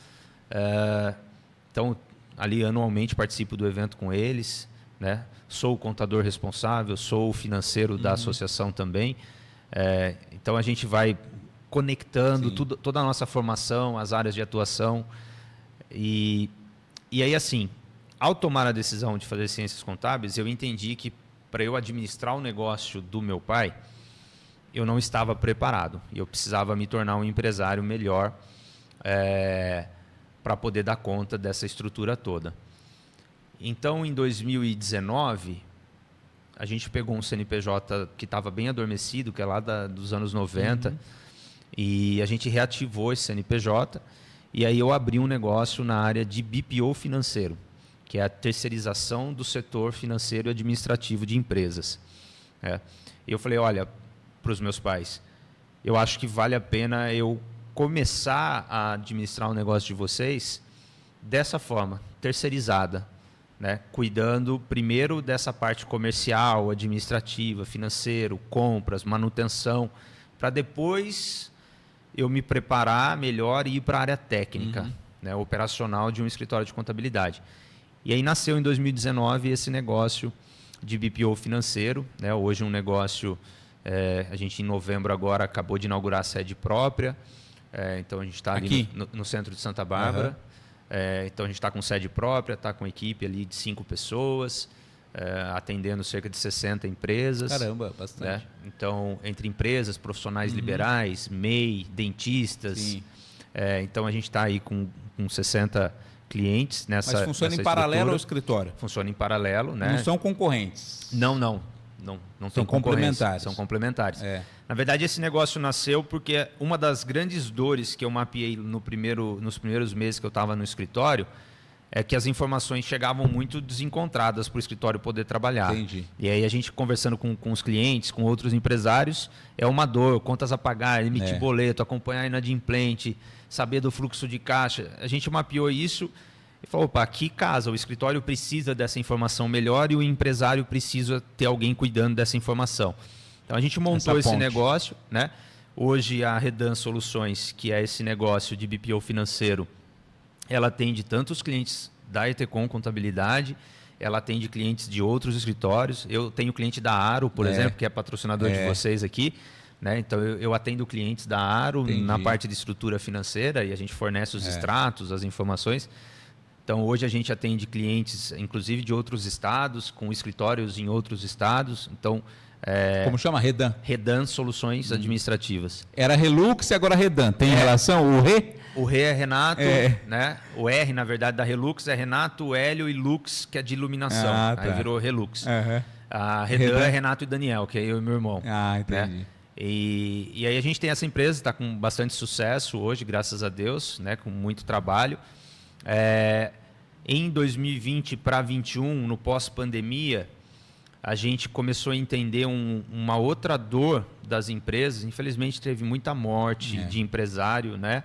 Então, ali anualmente participo do evento com eles, né? Sou o contador responsável, sou o financeiro da associação também. Então a gente vai conectando toda a nossa formação, as áreas de atuação. E aí, assim, ao tomar a decisão de fazer ciências contábeis, eu entendi que para eu administrar o negócio do meu pai, eu não estava preparado. Eu precisava me tornar um empresário melhor para poder dar conta dessa estrutura toda. Então, em 2019, a gente pegou um CNPJ que estava bem adormecido, que é lá dos anos 90, e a gente reativou esse CNPJ, e aí eu abri um negócio na área de BPO financeiro, que é a terceirização do setor financeiro e administrativo de empresas. E eu falei, olha, para os meus pais, eu acho que vale a pena eu começar a administrar o negócio de vocês dessa forma, terceirizada, né? Cuidando primeiro dessa parte comercial, administrativa, financeiro, compras, manutenção, para depois eu me preparar melhor e ir para a área técnica, né? Operacional de um escritório de contabilidade. E aí nasceu em 2019 esse negócio de BPO financeiro, né? Hoje um negócio, a gente em novembro agora acabou de inaugurar a sede própria. Então a gente está ali no centro de Santa Bárbara. Então a gente está com sede própria, está com equipe ali de 5 pessoas, atendendo cerca de 60 empresas. Caramba, bastante. Né? Então, entre empresas, profissionais liberais, MEI, dentistas. Então a gente está aí com 60 clientes nessa. Mas funciona nessa em paralelo estrutura. ao escritório? Funciona em paralelo, né? Não são concorrentes? Não. não São tem concorrência, complementares. são complementares. É. Na verdade, esse negócio nasceu porque uma das grandes dores que eu mapeei nos primeiros meses que eu estava no escritório é que as informações chegavam muito desencontradas para o escritório poder trabalhar. Entendi. E aí a gente conversando com os clientes, com outros empresários, é uma dor, contas a pagar, emitir boleto, acompanhar inadimplente, saber do fluxo de caixa. A gente mapeou isso e falou, opa, aqui casa, o escritório precisa dessa informação melhor e o empresário precisa ter alguém cuidando dessa informação. Então a gente montou esse negócio, né? Hoje a Redan Soluções, que é esse negócio de BPO financeiro, ela atende tanto os clientes da Etecom Contabilidade, ela atende clientes de outros escritórios. Eu tenho cliente da Aro, por exemplo, que é patrocinador de vocês aqui. Né? Então, eu atendo clientes da Aro na parte de estrutura financeira e a gente fornece os extratos, as informações. Então, hoje a gente atende clientes, inclusive, de outros estados, com escritórios em outros estados. Então, como chama? Redan? Redan Soluções Administrativas. Era Relux e agora Redan. Tem relação? O Re? O Re é Renato, né? O R, na verdade, da Relux é Renato, o Hélio e Lux, que é de iluminação. Aí virou Relux. A Redan é Renato e Daniel, que é eu e meu irmão. Entendi. Né? E aí a gente tem essa empresa, está com bastante sucesso hoje, graças a Deus, né? Com muito trabalho. Em 2020 para 2021, no pós-pandemia, a gente começou a entender uma outra dor das empresas. Infelizmente, teve muita morte de empresário, né?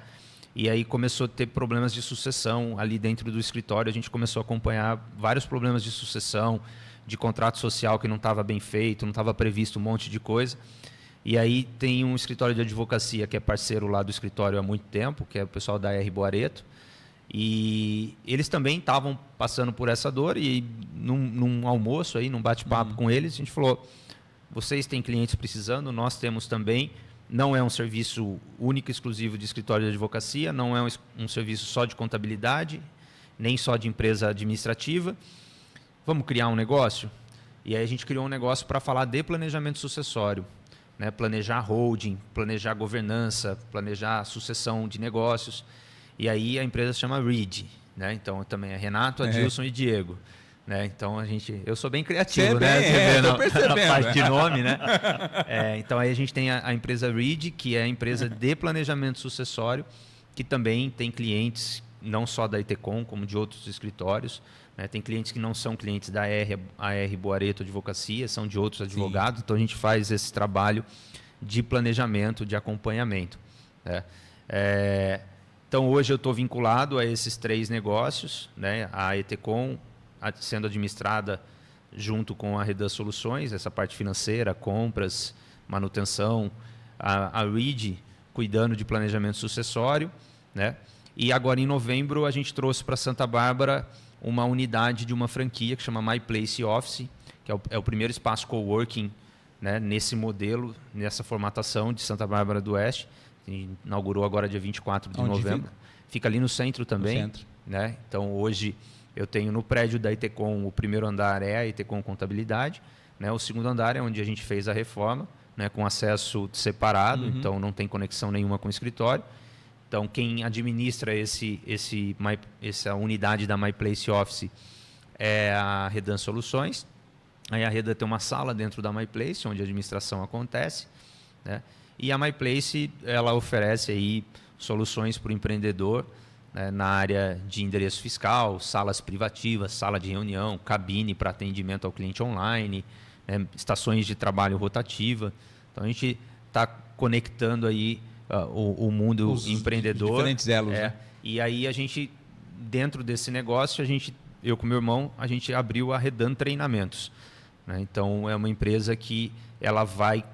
E aí começou a ter problemas de sucessão ali dentro do escritório. A gente começou a acompanhar vários problemas de sucessão, de contrato social que não estava bem feito, não estava previsto um monte de coisa. E aí tem um escritório de advocacia que é parceiro lá do escritório há muito tempo, que é o pessoal da R. Boareto. E eles também estavam passando por essa dor e num almoço, aí, num bate-papo com eles, a gente falou, vocês têm clientes precisando, nós temos também. Não é um serviço único, exclusivo de escritório de advocacia, não é um serviço só de contabilidade, nem só de empresa administrativa. Vamos criar um negócio? E aí a gente criou um negócio para falar de planejamento sucessório. Né? Planejar holding, planejar governança, planejar sucessão de negócios. E aí a empresa se chama Reed. Né? Então também é Renato, Adilson e Diego. Né? Então eu sou bem criativo, né? Você vê na parte de nome, né? Então aí a gente tem a empresa Reed, que é a empresa de planejamento sucessório, que também tem clientes não só da Etecom, como de outros escritórios. Né? Tem clientes que não são clientes da AR Boareto Advocacia, são de outros advogados. Então a gente faz esse trabalho de planejamento, de acompanhamento. Né? Então hoje eu estou vinculado a esses 3 negócios, né? A Etecom sendo administrada junto com a Redan Soluções, essa parte financeira, compras, manutenção, a Reed cuidando de planejamento sucessório, né? E agora em novembro a gente trouxe para Santa Bárbara uma unidade de uma franquia que chama My Place Office, que é o primeiro espaço coworking, né, nesse modelo, nessa formatação de Santa Bárbara do Oeste. Inaugurou agora dia 24 de novembro. Fica ali no centro também. No centro. Né? Então hoje eu tenho no prédio da Etecom, o primeiro andar é a Etecom Contabilidade, né? O segundo andar é onde a gente fez a reforma, né? Com acesso separado, então não tem conexão nenhuma com o escritório. Então quem administra essa unidade da My Place Office é a Redan Soluções. Aí a Redan tem uma sala dentro da My Place, onde a administração acontece, né? E a My Place ela oferece aí soluções para o empreendedor, né, na área de endereço fiscal, salas privativas, sala de reunião, cabine para atendimento ao cliente online, né, estações de trabalho rotativa. Então a gente está conectando aí o mundo os empreendedor. Diferentes elos, né? E aí a gente, dentro desse negócio, eu com meu irmão, a gente abriu a Redan Treinamentos. Né? Então é uma empresa que ela vai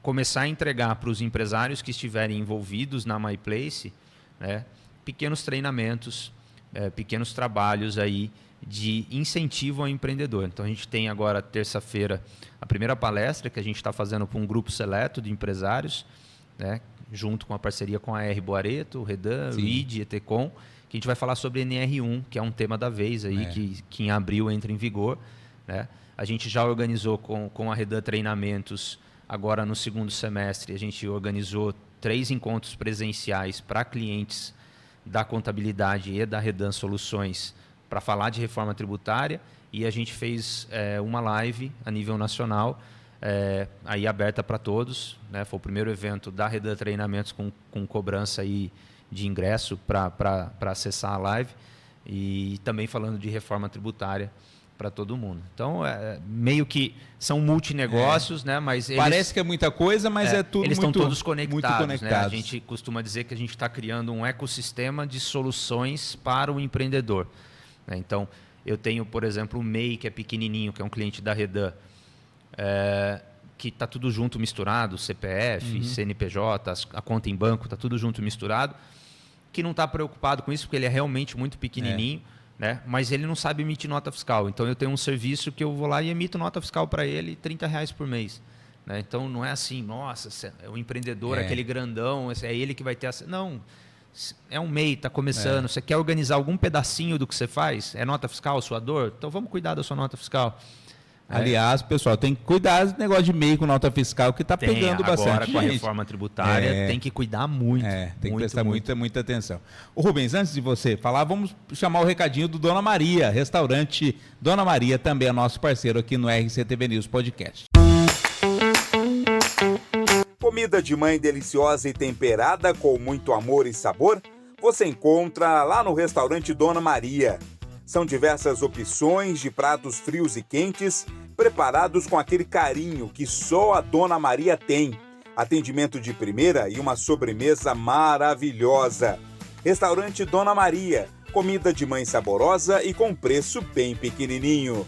começar a entregar para os empresários que estiverem envolvidos na My Place, né, pequenos treinamentos, pequenos trabalhos aí de incentivo ao empreendedor. Então a gente tem agora, terça-feira, a primeira palestra que a gente está fazendo para um grupo seleto de empresários, né, junto com a parceria com a R. Boareto, Redan, Reed, Etecom, que a gente vai falar sobre NR1, que é um tema da vez aí, que em abril entra em vigor. Né? A gente já organizou com a Redan Treinamentos, agora no segundo semestre, a gente organizou 3 encontros presenciais para clientes da contabilidade e da Redan Soluções para falar de reforma tributária, e a gente fez uma live a nível nacional aí aberta para todos, né? Foi o primeiro evento da Redan Treinamentos com cobrança aí de ingresso para acessar a live, e também falando de reforma tributária para todo mundo. Então, meio que são multinegócios, né? Mas parece que é muita coisa, mas é tudo eles muito, estão todos conectados, muito né? A gente costuma dizer que a gente está criando um ecossistema de soluções para o empreendedor, né? Então, eu tenho, por exemplo, o MEI, que é pequenininho, que é um cliente da Redan, que está tudo junto misturado, CPF, CNPJ, a conta em banco, está tudo junto misturado, que não está preocupado com isso, porque ele é realmente muito pequenininho, né? Mas ele não sabe emitir nota fiscal. Então, eu tenho um serviço que eu vou lá e emito nota fiscal para ele, R$30 por mês. Né? Então, não é assim, nossa, é o empreendedor, aquele grandão, é ele que vai ter... Não, é um MEI, está começando, você quer organizar algum pedacinho do que você faz? É nota fiscal, sua dor? Então, vamos cuidar da sua nota fiscal. Aliás, pessoal, tem que cuidar do negócio de MEI com nota fiscal, que está pegando bastante. Agora, com a reforma tributária, tem que cuidar muito. Tem que prestar muita atenção. Ô, Rubens, antes de você falar, vamos chamar o recadinho do Dona Maria, restaurante Dona Maria, também é nosso parceiro aqui no RCTV News Podcast. Comida de mãe deliciosa e temperada com muito amor e sabor, você encontra lá no restaurante Dona Maria. São diversas opções de pratos frios e quentes, preparados com aquele carinho que só a Dona Maria tem. Atendimento de primeira e uma sobremesa maravilhosa. Restaurante Dona Maria, comida de mãe saborosa e com preço bem pequenininho.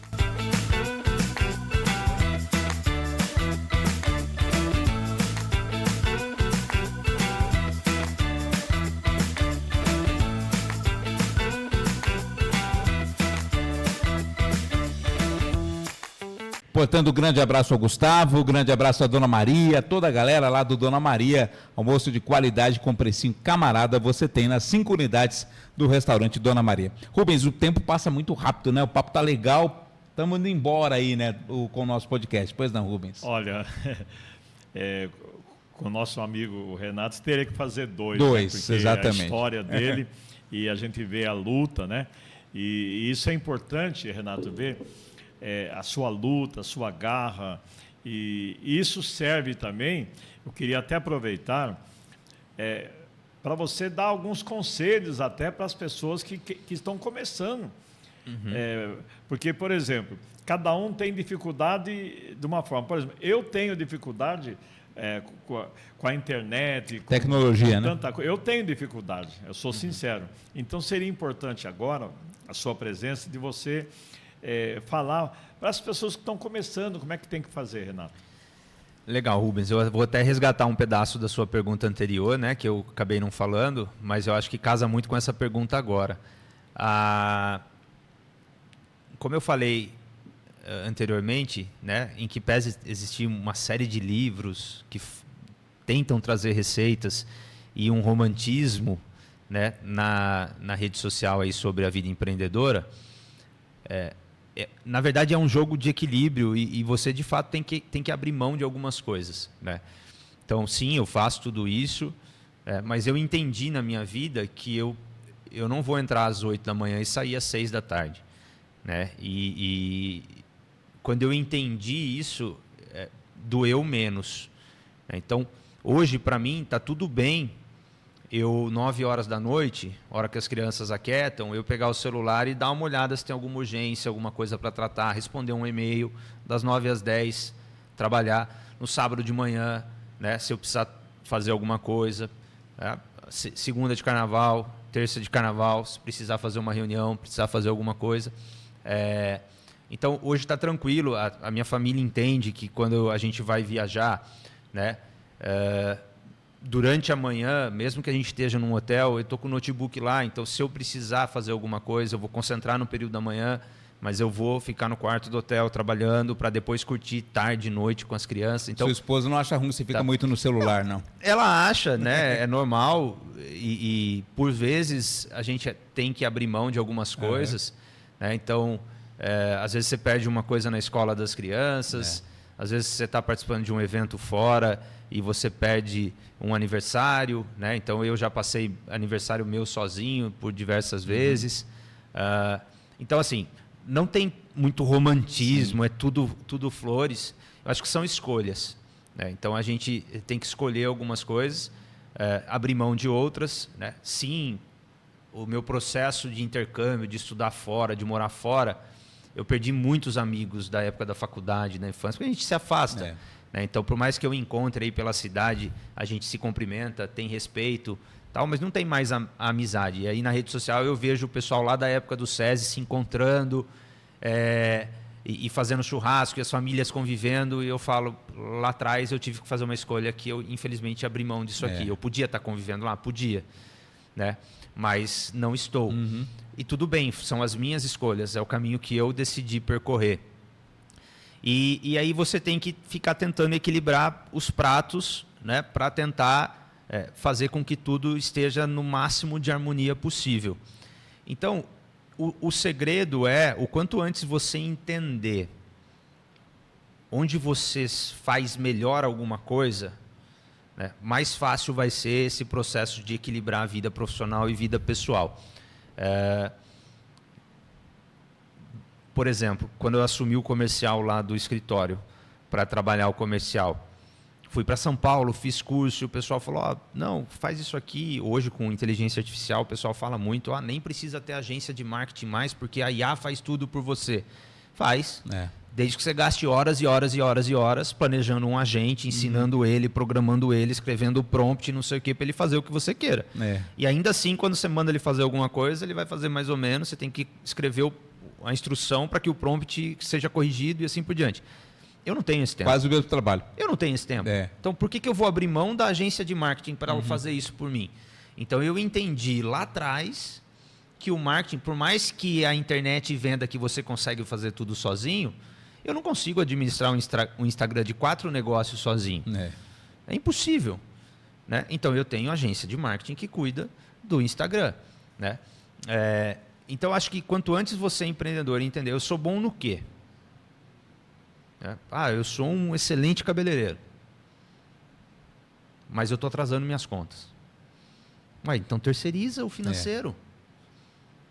Portanto, um grande abraço ao Gustavo, um grande abraço à Dona Maria, toda a galera lá do Dona Maria. Almoço de qualidade com precinho camarada você tem nas 5 unidades do restaurante Dona Maria. Rubens, o tempo passa muito rápido, né? O papo tá legal, estamos indo embora aí, né, com o nosso podcast. Pois não, Rubens? Olha, com o nosso amigo Renato, teria que fazer dois. Dois, né? Porque exatamente. a história dele e a gente vê a luta, né? E isso é importante, Renato, ver a sua luta, a sua garra, e isso serve também, eu queria até aproveitar, para você dar alguns conselhos até para as pessoas que estão começando. Porque, por exemplo, cada um tem dificuldade de uma forma. Por exemplo, eu tenho dificuldade com a internet, tecnologia, né? Eu tenho dificuldade, eu sou sincero. Então, seria importante agora a sua presença de você falar para as pessoas que estão começando, como é que tem que fazer, Renato? Legal, Rubens. Eu vou até resgatar um pedaço da sua pergunta anterior, né, que eu acabei não falando, mas eu acho que casa muito com essa pergunta agora. Como eu falei anteriormente, né, em que pese existir uma série de livros que tentam trazer receitas e um romantismo, né, na rede social aí sobre a vida empreendedora, na verdade é um jogo de equilíbrio e você de fato tem que abrir mão de algumas coisas, né? Então sim, eu faço tudo isso, mas eu entendi na minha vida que eu não vou entrar às 8 da manhã e sair às 6 da tarde, né? E quando eu entendi isso, doeu menos, né? Então hoje para mim está tudo bem. 9 horas da noite, hora que as crianças aquietam, eu pegar o celular e dar uma olhada se tem alguma urgência, alguma coisa para tratar, responder um e-mail, das 9 às 10, trabalhar. No sábado de manhã, né, se eu precisar fazer alguma coisa, segunda de carnaval, terça de carnaval, se precisar fazer uma reunião, precisar fazer alguma coisa. Então, hoje está tranquilo, a minha família entende que quando a gente vai viajar, né, durante a manhã, mesmo que a gente esteja num hotel, eu estou com o notebook lá, então se eu precisar fazer alguma coisa, eu vou concentrar no período da manhã, mas eu vou ficar no quarto do hotel trabalhando para depois curtir tarde e noite com as crianças. Então, sua esposa não acha ruim que você fica muito no celular, não? Ela acha, né? É normal e por vezes a gente tem que abrir mão de algumas coisas, né? Então, às vezes você perde uma coisa na escola das crianças, às vezes você está participando de um evento fora e você perde um aniversário, né? Então eu já passei aniversário meu sozinho por diversas vezes. Então assim, não tem muito romantismo, é tudo flores. Eu acho que são escolhas, né? Então, a gente tem que escolher algumas coisas, abrir mão de outras, né? Sim, o meu processo de intercâmbio, de estudar fora, de morar fora, eu perdi muitos amigos da época da faculdade, da infância, porque a gente se afasta. Né? Então, por mais que eu encontre aí pela cidade, a gente se cumprimenta, tem respeito, tal, mas não tem mais a amizade. E aí na rede social eu vejo o pessoal lá da época do SESI se encontrando e fazendo churrasco, e as famílias convivendo, e eu falo, lá atrás eu tive que fazer uma escolha que eu infelizmente abri mão disso aqui. Eu podia estar convivendo lá? Podia, né? Mas não estou. E tudo bem, são as minhas escolhas, é o caminho que eu decidi percorrer. E aí você tem que ficar tentando equilibrar os pratos, né, para tentar fazer com que tudo esteja no máximo de harmonia possível. Então, o segredo é o quanto antes você entender onde você faz melhor alguma coisa, né, mais fácil vai ser esse processo de equilibrar a vida profissional e vida pessoal. Por exemplo, quando eu assumi o comercial lá do escritório para trabalhar o comercial, fui para São Paulo, fiz curso, e o pessoal falou, não, faz isso aqui. Hoje, com inteligência artificial, o pessoal fala muito, nem precisa ter agência de marketing mais, porque a IA faz tudo por você. Faz, desde que você gaste horas e horas e horas e horas planejando um agente, ensinando ele, programando ele, escrevendo o prompt, não sei o que, para ele fazer o que você queira. E ainda assim, quando você manda ele fazer alguma coisa, ele vai fazer mais ou menos, você tem que escrever a instrução para que o prompt seja corrigido e assim por diante. Eu não tenho esse tempo. Quase o mesmo trabalho. Eu não tenho esse tempo. Então, por que eu vou abrir mão da agência de marketing para ela fazer isso por mim? Então, eu entendi lá atrás que o marketing, por mais que a internet venda que você consegue fazer tudo sozinho, eu não consigo administrar um Instagram de 4 negócios sozinho. É impossível, né? Então, eu tenho agência de marketing que cuida do Instagram, né? Então, acho que quanto antes você é empreendedor e entender, eu sou bom no quê? Eu sou um excelente cabeleireiro, mas eu estou atrasando minhas contas. Então terceiriza o financeiro.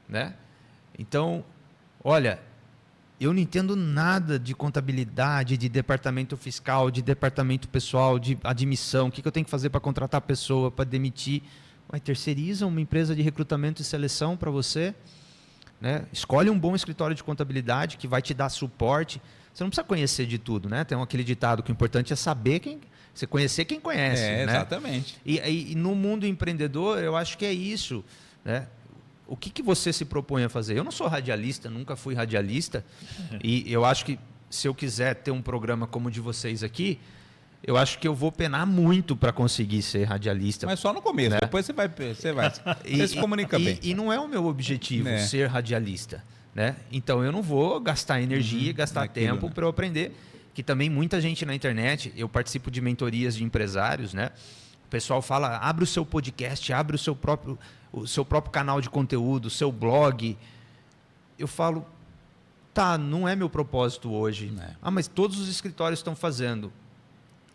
Né? Então, olha, eu não entendo nada de contabilidade, de departamento fiscal, de departamento pessoal, de admissão, o que eu tenho que fazer para contratar a pessoa, para demitir. Terceiriza uma empresa de recrutamento e seleção para você. Né? Escolhe um bom escritório de contabilidade que vai te dar suporte. Você não precisa conhecer de tudo, né? Tem aquele ditado que o importante é saber você conhecer quem conhece. Né? Exatamente. E no mundo empreendedor, eu acho que é isso. Né? O que você se propõe a fazer? Eu não sou radialista, nunca fui radialista. E eu acho que se eu quiser ter um programa como o de vocês aqui, eu acho que eu vou penar muito para conseguir ser radialista. Mas só no começo, né? Depois você se comunica bem. E não é o meu objetivo ser radialista. Né? Então eu não vou gastar energia, gastar tempo para eu aprender. Que também muita gente na internet, eu participo de mentorias de empresários, né? O pessoal fala, abre o seu podcast, abre o seu próprio canal de conteúdo, o seu blog. Eu falo, não é meu propósito hoje. Mas todos os escritórios estão fazendo.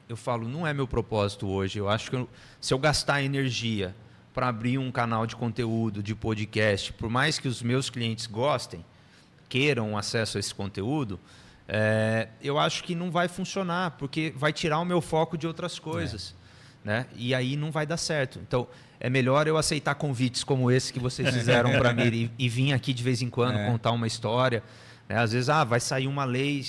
Eu falo, não é meu propósito hoje. Eu acho que se eu gastar energia para abrir um canal de conteúdo, de podcast, por mais que os meus clientes gostem, queiram acesso a esse conteúdo, eu acho que não vai funcionar, porque vai tirar o meu foco de outras coisas. Né? E aí não vai dar certo. Então, é melhor eu aceitar convites como esse que vocês fizeram para mim e vir aqui de vez em quando contar uma história. Né? Às vezes, vai sair uma lei,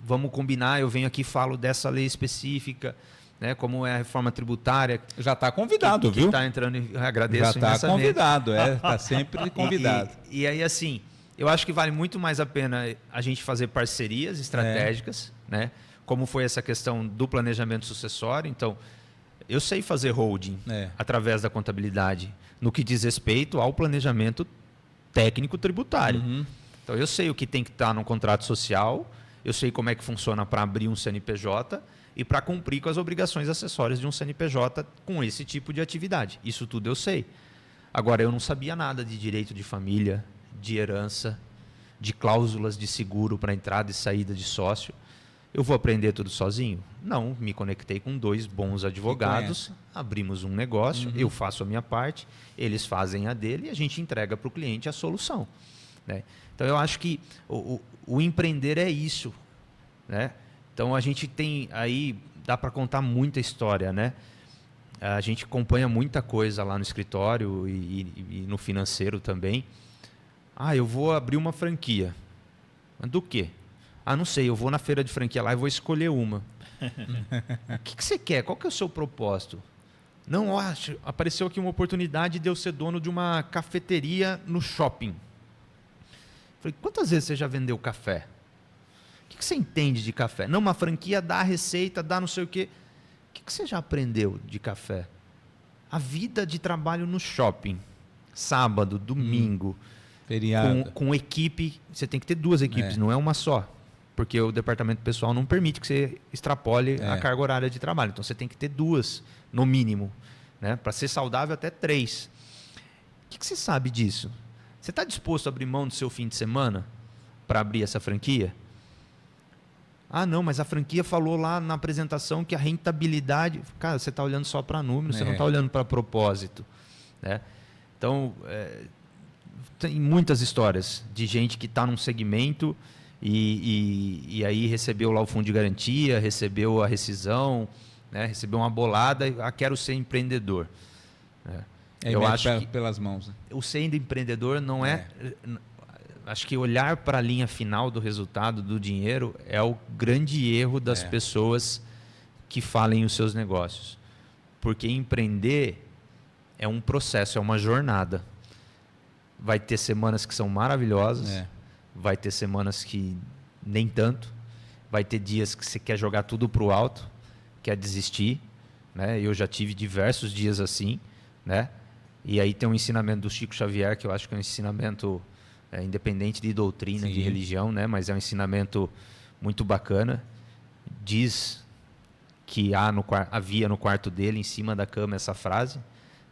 vamos combinar, eu venho aqui e falo dessa lei específica. Né, como é a reforma tributária. Já está convidado, viu? Está entrando, agradeço imensamente. Já está convidado, está sempre convidado. E aí, assim, eu acho que vale muito mais a pena a gente fazer parcerias estratégicas, né? Como foi essa questão do planejamento sucessório. Então, eu sei fazer holding através da contabilidade no que diz respeito ao planejamento técnico tributário. Então, eu sei o que tem que estar no contrato social, eu sei como é que funciona para abrir um CNPJ e para cumprir com as obrigações acessórias de um CNPJ com esse tipo de atividade. Isso tudo eu sei. Agora, eu não sabia nada de direito de família, de herança, de cláusulas de seguro para entrada e saída de sócio. Eu vou aprender tudo sozinho? Não, me conectei com 2 bons advogados, abrimos um negócio, eu faço a minha parte, eles fazem a dele e a gente entrega para o cliente a solução. Né? Então, eu acho que o empreender é isso. Né? Então a gente tem aí, dá para contar muita história, né? A gente acompanha muita coisa lá no escritório e no financeiro também. Eu vou abrir uma franquia. Do quê? Não sei, eu vou na feira de franquia lá e vou escolher uma. O que você quer? Qual que é o seu propósito? Não, apareceu aqui uma oportunidade de eu ser dono de uma cafeteria no shopping. Falei, quantas vezes você já vendeu café? O que você entende de café? Não, uma franquia dá a receita, dá não sei o quê. O que você já aprendeu de café? A vida de trabalho no shopping. Sábado, domingo. Feriado. Com equipe. Você tem que ter 2 equipes, não é uma só. Porque o departamento pessoal não permite que você extrapole a carga horária de trabalho. Então você tem que ter 2, no mínimo. Né? Para ser saudável, até 3. O que você sabe disso? Você está disposto a abrir mão do seu fim de semana para abrir essa franquia? Não, mas a franquia falou lá na apresentação que a rentabilidade... Cara, você está olhando só para números, você não está olhando para propósito. Né? Então, tem muitas histórias de gente que está num segmento e aí recebeu lá o fundo de garantia, recebeu a rescisão, né? Recebeu uma bolada e quero ser empreendedor. Eu acho que pelas mãos. Né? O ser empreendedor não é... Acho que olhar para a linha final do resultado do dinheiro é o grande erro das pessoas que falem os seus negócios. Porque empreender é um processo, é uma jornada. Vai ter semanas que são maravilhosas, vai ter semanas que nem tanto, vai ter dias que você quer jogar tudo para o alto, quer desistir. Né? Eu já tive diversos dias assim. Né? E aí tem um ensinamento do Chico Xavier, que eu acho que é um ensinamento... independente de doutrina, de religião, né? Mas é um ensinamento muito bacana. Diz que havia no quarto dele, em cima da cama, essa frase,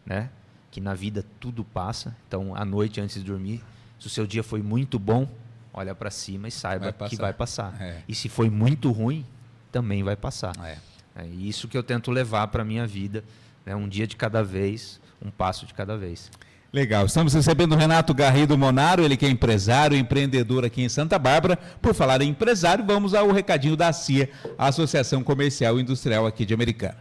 né? Que na vida tudo passa. Então, à noite, antes de dormir, se o seu dia foi muito bom, olha para cima e saiba que vai passar. E se foi muito ruim, também vai passar. É isso que eu tento levar para a minha vida, né? Um dia de cada vez, um passo de cada vez. Legal, estamos recebendo o Renato Garrido Monaro, ele que é empresário, empreendedor aqui em Santa Bárbara. Por falar em empresário, vamos ao recadinho da CIA, a Associação Comercial e Industrial aqui de Americana.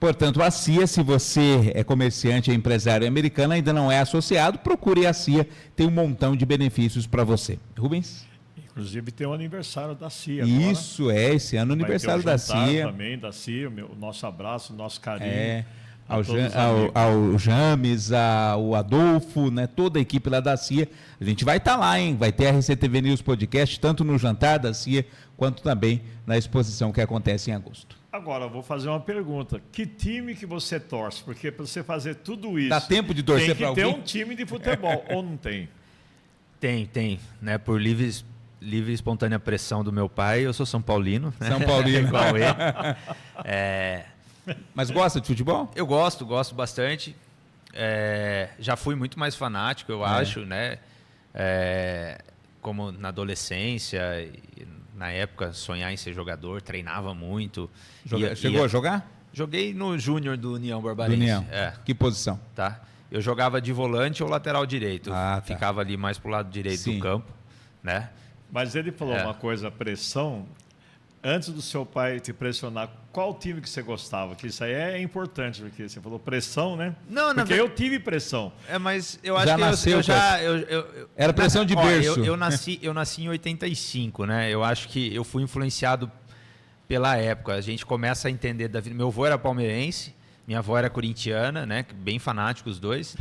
Portanto, a CIA, se você é comerciante, é empresário americano, ainda não é associado, procure a CIA, tem um montão de benefícios para você. Rubens? Inclusive tem o aniversário da CIA Isso, agora. Esse ano o aniversário da CIA. Também da CIA, o nosso abraço, o nosso carinho. Ao James, ao Adolfo, né, toda a equipe lá da CIA. A gente vai estar lá, hein? Vai ter a RCTV News Podcast, tanto no jantar da CIA, quanto também na exposição que acontece em agosto. Agora, eu vou fazer uma pergunta. Que time que você torce? Porque para você fazer tudo isso... Dá tempo de torcer para alguém? Tem que ter um time de futebol, ou não tem? Tem. Né? Por livre e espontânea pressão do meu pai, eu sou São Paulino. Né? São Paulino. Igual ele. Mas gosta de futebol? Eu gosto bastante. Já fui muito mais fanático, eu acho, né? Como na adolescência, na época, sonhar em ser jogador, treinava muito. Chegou a jogar? Joguei no Júnior do União Barbarense. União. Que posição? Tá. Eu jogava de volante ou lateral direito. Ficava ali mais pro lado direito do campo, né? Mas ele falou uma coisa, pressão. Antes do seu pai te pressionar, qual time que você gostava? Que isso aí é importante, porque você falou pressão, né? Não, porque eu tive pressão. Mas eu acho já que nasceu, era pressão de berço. Eu nasci em 85, né? Eu acho que eu fui influenciado pela época. A gente começa a entender da vida. Meu avô era palmeirense, minha avó era corintiana, né? Bem fanáticos os dois.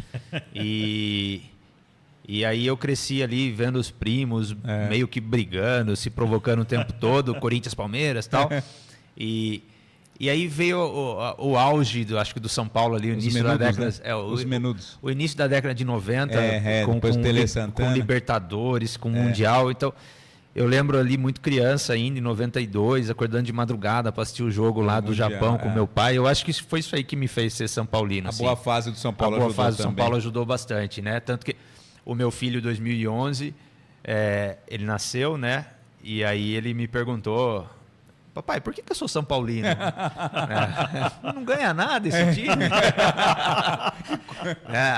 E aí eu cresci ali vendo os primos meio que brigando, se provocando o tempo todo, Corinthians, Palmeiras e tal. E aí veio o auge, acho que do São Paulo ali, o início da década... Né? Os menudos. O início da década de 90, com Libertadores, com Mundial. Então, eu lembro ali muito criança ainda, em 92, acordando de madrugada para assistir o jogo lá do Japão com meu pai. Eu acho que foi isso aí que me fez ser São Paulino. A boa fase do São Paulo ajudou. A boa fase do São Paulo ajudou bastante, né? Tanto que o meu filho, em 2011, ele nasceu, né? E aí ele me perguntou... Papai, por que eu sou São Paulino? Não ganha nada esse time.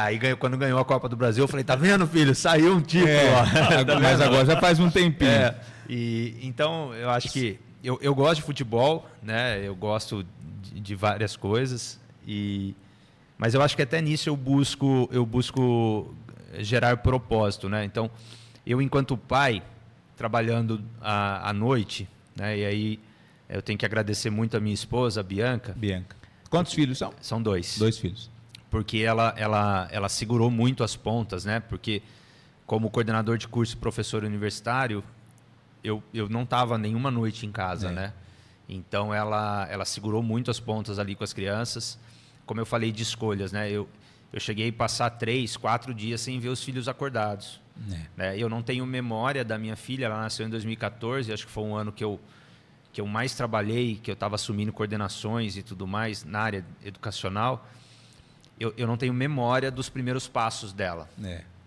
Aí quando ganhou a Copa do Brasil, eu falei, tá vendo, filho? Saiu um título. Mas agora já faz um tempinho. Então, eu acho que eu gosto de futebol, né? Eu gosto de várias coisas. Mas eu acho que até nisso eu busco gerar propósito, né? Então, eu enquanto pai, trabalhando à noite, né? E aí... Eu tenho que agradecer muito a minha esposa, a Bianca. Quantos filhos são? São 2. 2 filhos. Porque ela segurou muito as pontas, né? Porque como coordenador de curso e professor universitário, eu não estava nenhuma noite em casa, né? Então ela segurou muito as pontas ali com as crianças. Como eu falei de escolhas, né? Eu cheguei a passar 3, 4 dias sem ver os filhos acordados. Né? Eu não tenho memória da minha filha, ela nasceu em 2014, acho que foi um ano que eu mais trabalhei, que eu estava assumindo coordenações e tudo mais na área educacional, eu não tenho memória dos primeiros passos dela.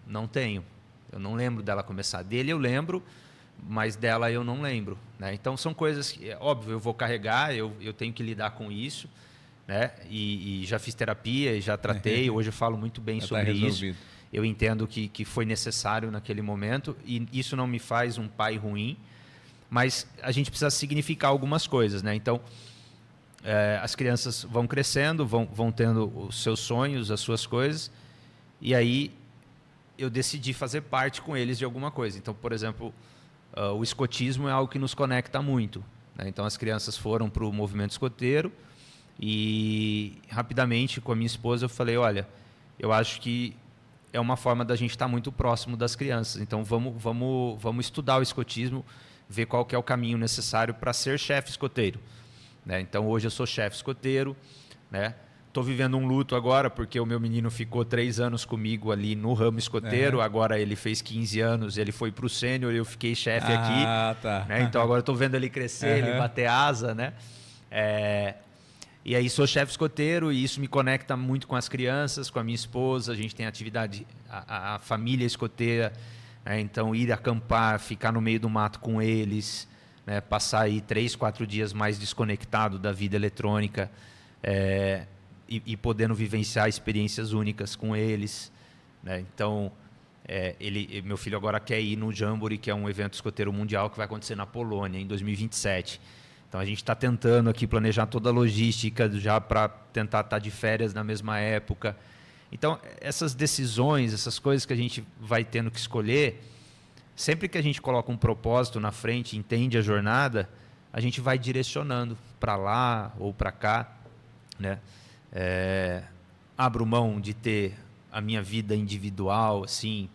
Não tenho. Eu não lembro dela começar. Dele eu lembro, mas dela eu não lembro. Né? Então, são coisas que, óbvio, eu vou carregar, eu tenho que lidar com isso. Né? E já fiz terapia, já tratei, hoje eu falo muito bem sobre isso. Eu entendo que foi necessário naquele momento e isso não me faz um pai ruim, mas a gente precisa significar algumas coisas, né? Então, as crianças vão crescendo, vão tendo os seus sonhos, as suas coisas, e aí eu decidi fazer parte com eles de alguma coisa. Então, por exemplo, o escotismo é algo que nos conecta muito. Né? Então, as crianças foram para o movimento escoteiro e, rapidamente, com a minha esposa, eu falei, olha, eu acho que é uma forma da gente estar muito próximo das crianças. Então, vamos estudar o escotismo, ver qual que é o caminho necessário para ser chefe escoteiro. Né? Então, hoje eu sou chefe escoteiro. Estou vivendo um luto agora, porque o meu menino ficou 3 anos comigo ali no ramo escoteiro. Agora ele fez 15 anos, ele foi para o sênior, eu fiquei chefe aqui. Tá. Né? Então, agora estou vendo ele crescer, ele bater asa. Né? E aí sou chefe escoteiro e isso me conecta muito com as crianças, com a minha esposa. A gente tem atividade, a família escoteira. Então, ir acampar, ficar no meio do mato com eles, né? Passar aí 3, 4 dias mais desconectado da vida eletrônica e podendo vivenciar experiências únicas com eles. Né? Então, meu filho agora quer ir no Jamboree, que é um evento escoteiro mundial que vai acontecer na Polônia, em 2027. Então, a gente está tentando aqui planejar toda a logística já para tentar estar de férias na mesma época. Então, essas decisões, essas coisas que a gente vai tendo que escolher, sempre que a gente coloca um propósito na frente, entende a jornada, a gente vai direcionando para lá ou para cá. Né? Abro mão de ter a minha vida individual, assim,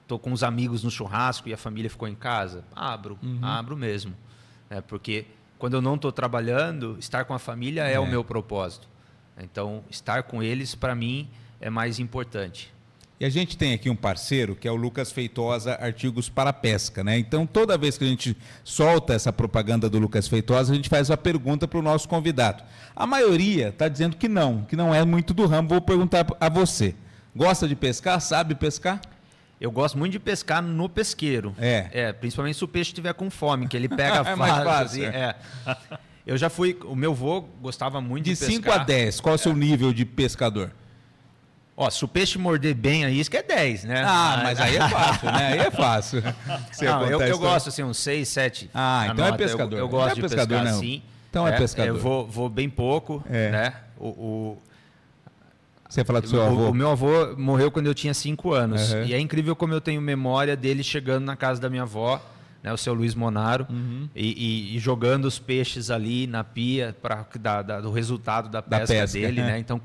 estou com os amigos no churrasco e a família ficou em casa. Abro mesmo. Porque quando eu não estou trabalhando, estar com a família é o meu propósito. Então, estar com eles, para mim, é mais importante. E a gente tem aqui um parceiro, que é o Lucas Feitosa Artigos para Pesca, né? Então, toda vez que a gente solta essa propaganda do Lucas Feitosa, a gente faz uma pergunta para o nosso convidado. A maioria está dizendo que não é muito do ramo. Vou perguntar a você. Gosta de pescar? Sabe pescar? Eu gosto muito de pescar no pesqueiro. Principalmente se o peixe estiver com fome, que ele pega fácil. Mais fácil. Eu já fui... O meu avô gostava muito de pescar. De 5 a 10, qual é o seu nível de pescador? Se o peixe morder bem a isca é 10, né? Mas aí é fácil, né? Aí é fácil. Eu gosto, assim, uns 6, 7. Então é pescador. Eu gosto de pescar, não. Sim. Então é pescador. Eu vou bem pouco, né? Você ia falar do seu avô? O meu avô morreu quando eu tinha 5 anos. E é incrível como eu tenho memória dele chegando na casa da minha avó, né, o seu Luiz Monaro, e jogando os peixes ali na pia do resultado da pesca dele. Né? Então,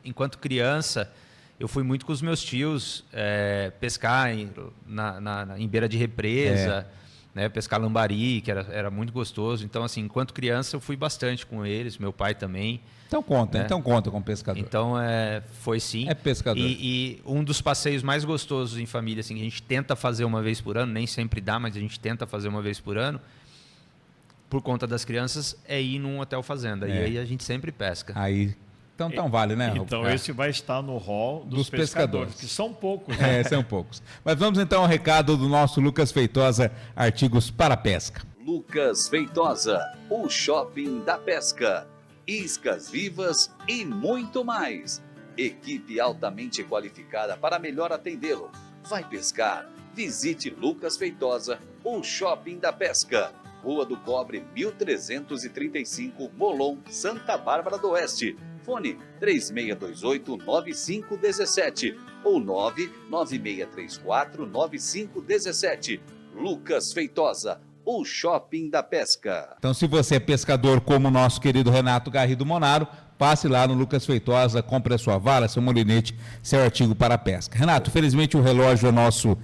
enquanto criança, eu fui muito com os meus tios pescar em beira de represa. né, pescar lambari, que era muito gostoso. Então, assim, enquanto criança eu fui bastante com eles, meu pai também. Então conta, né? então conta com pescador. Então, foi sim. É pescador. E um dos passeios mais gostosos em família, assim, que a gente tenta fazer uma vez por ano, nem sempre dá, mas a gente tenta fazer uma vez por ano, por conta das crianças, é ir num hotel fazenda. E aí a gente sempre pesca. Aí, então vale, né? Então esse vai estar no hall dos pescadores, que são poucos. Né? São poucos. Mas vamos então ao recado do nosso Lucas Feitosa, artigos para pesca. Lucas Feitosa, o shopping da pesca. Iscas vivas e muito mais. Equipe altamente qualificada para melhor atendê-lo. Vai pescar? Visite Lucas Feitosa, o shopping da pesca. Rua do Cobre, 1335, Molon, Santa Bárbara do Oeste. Fone 3628-9517 ou 99634-9517. Lucas Feitosa, o shopping da pesca. Então, se você é pescador como o nosso querido Renato Garrido Monaro, passe lá no Lucas Feitosa, compre a sua vara, seu molinete, seu artigo para pesca. Renato, felizmente o relógio é nosso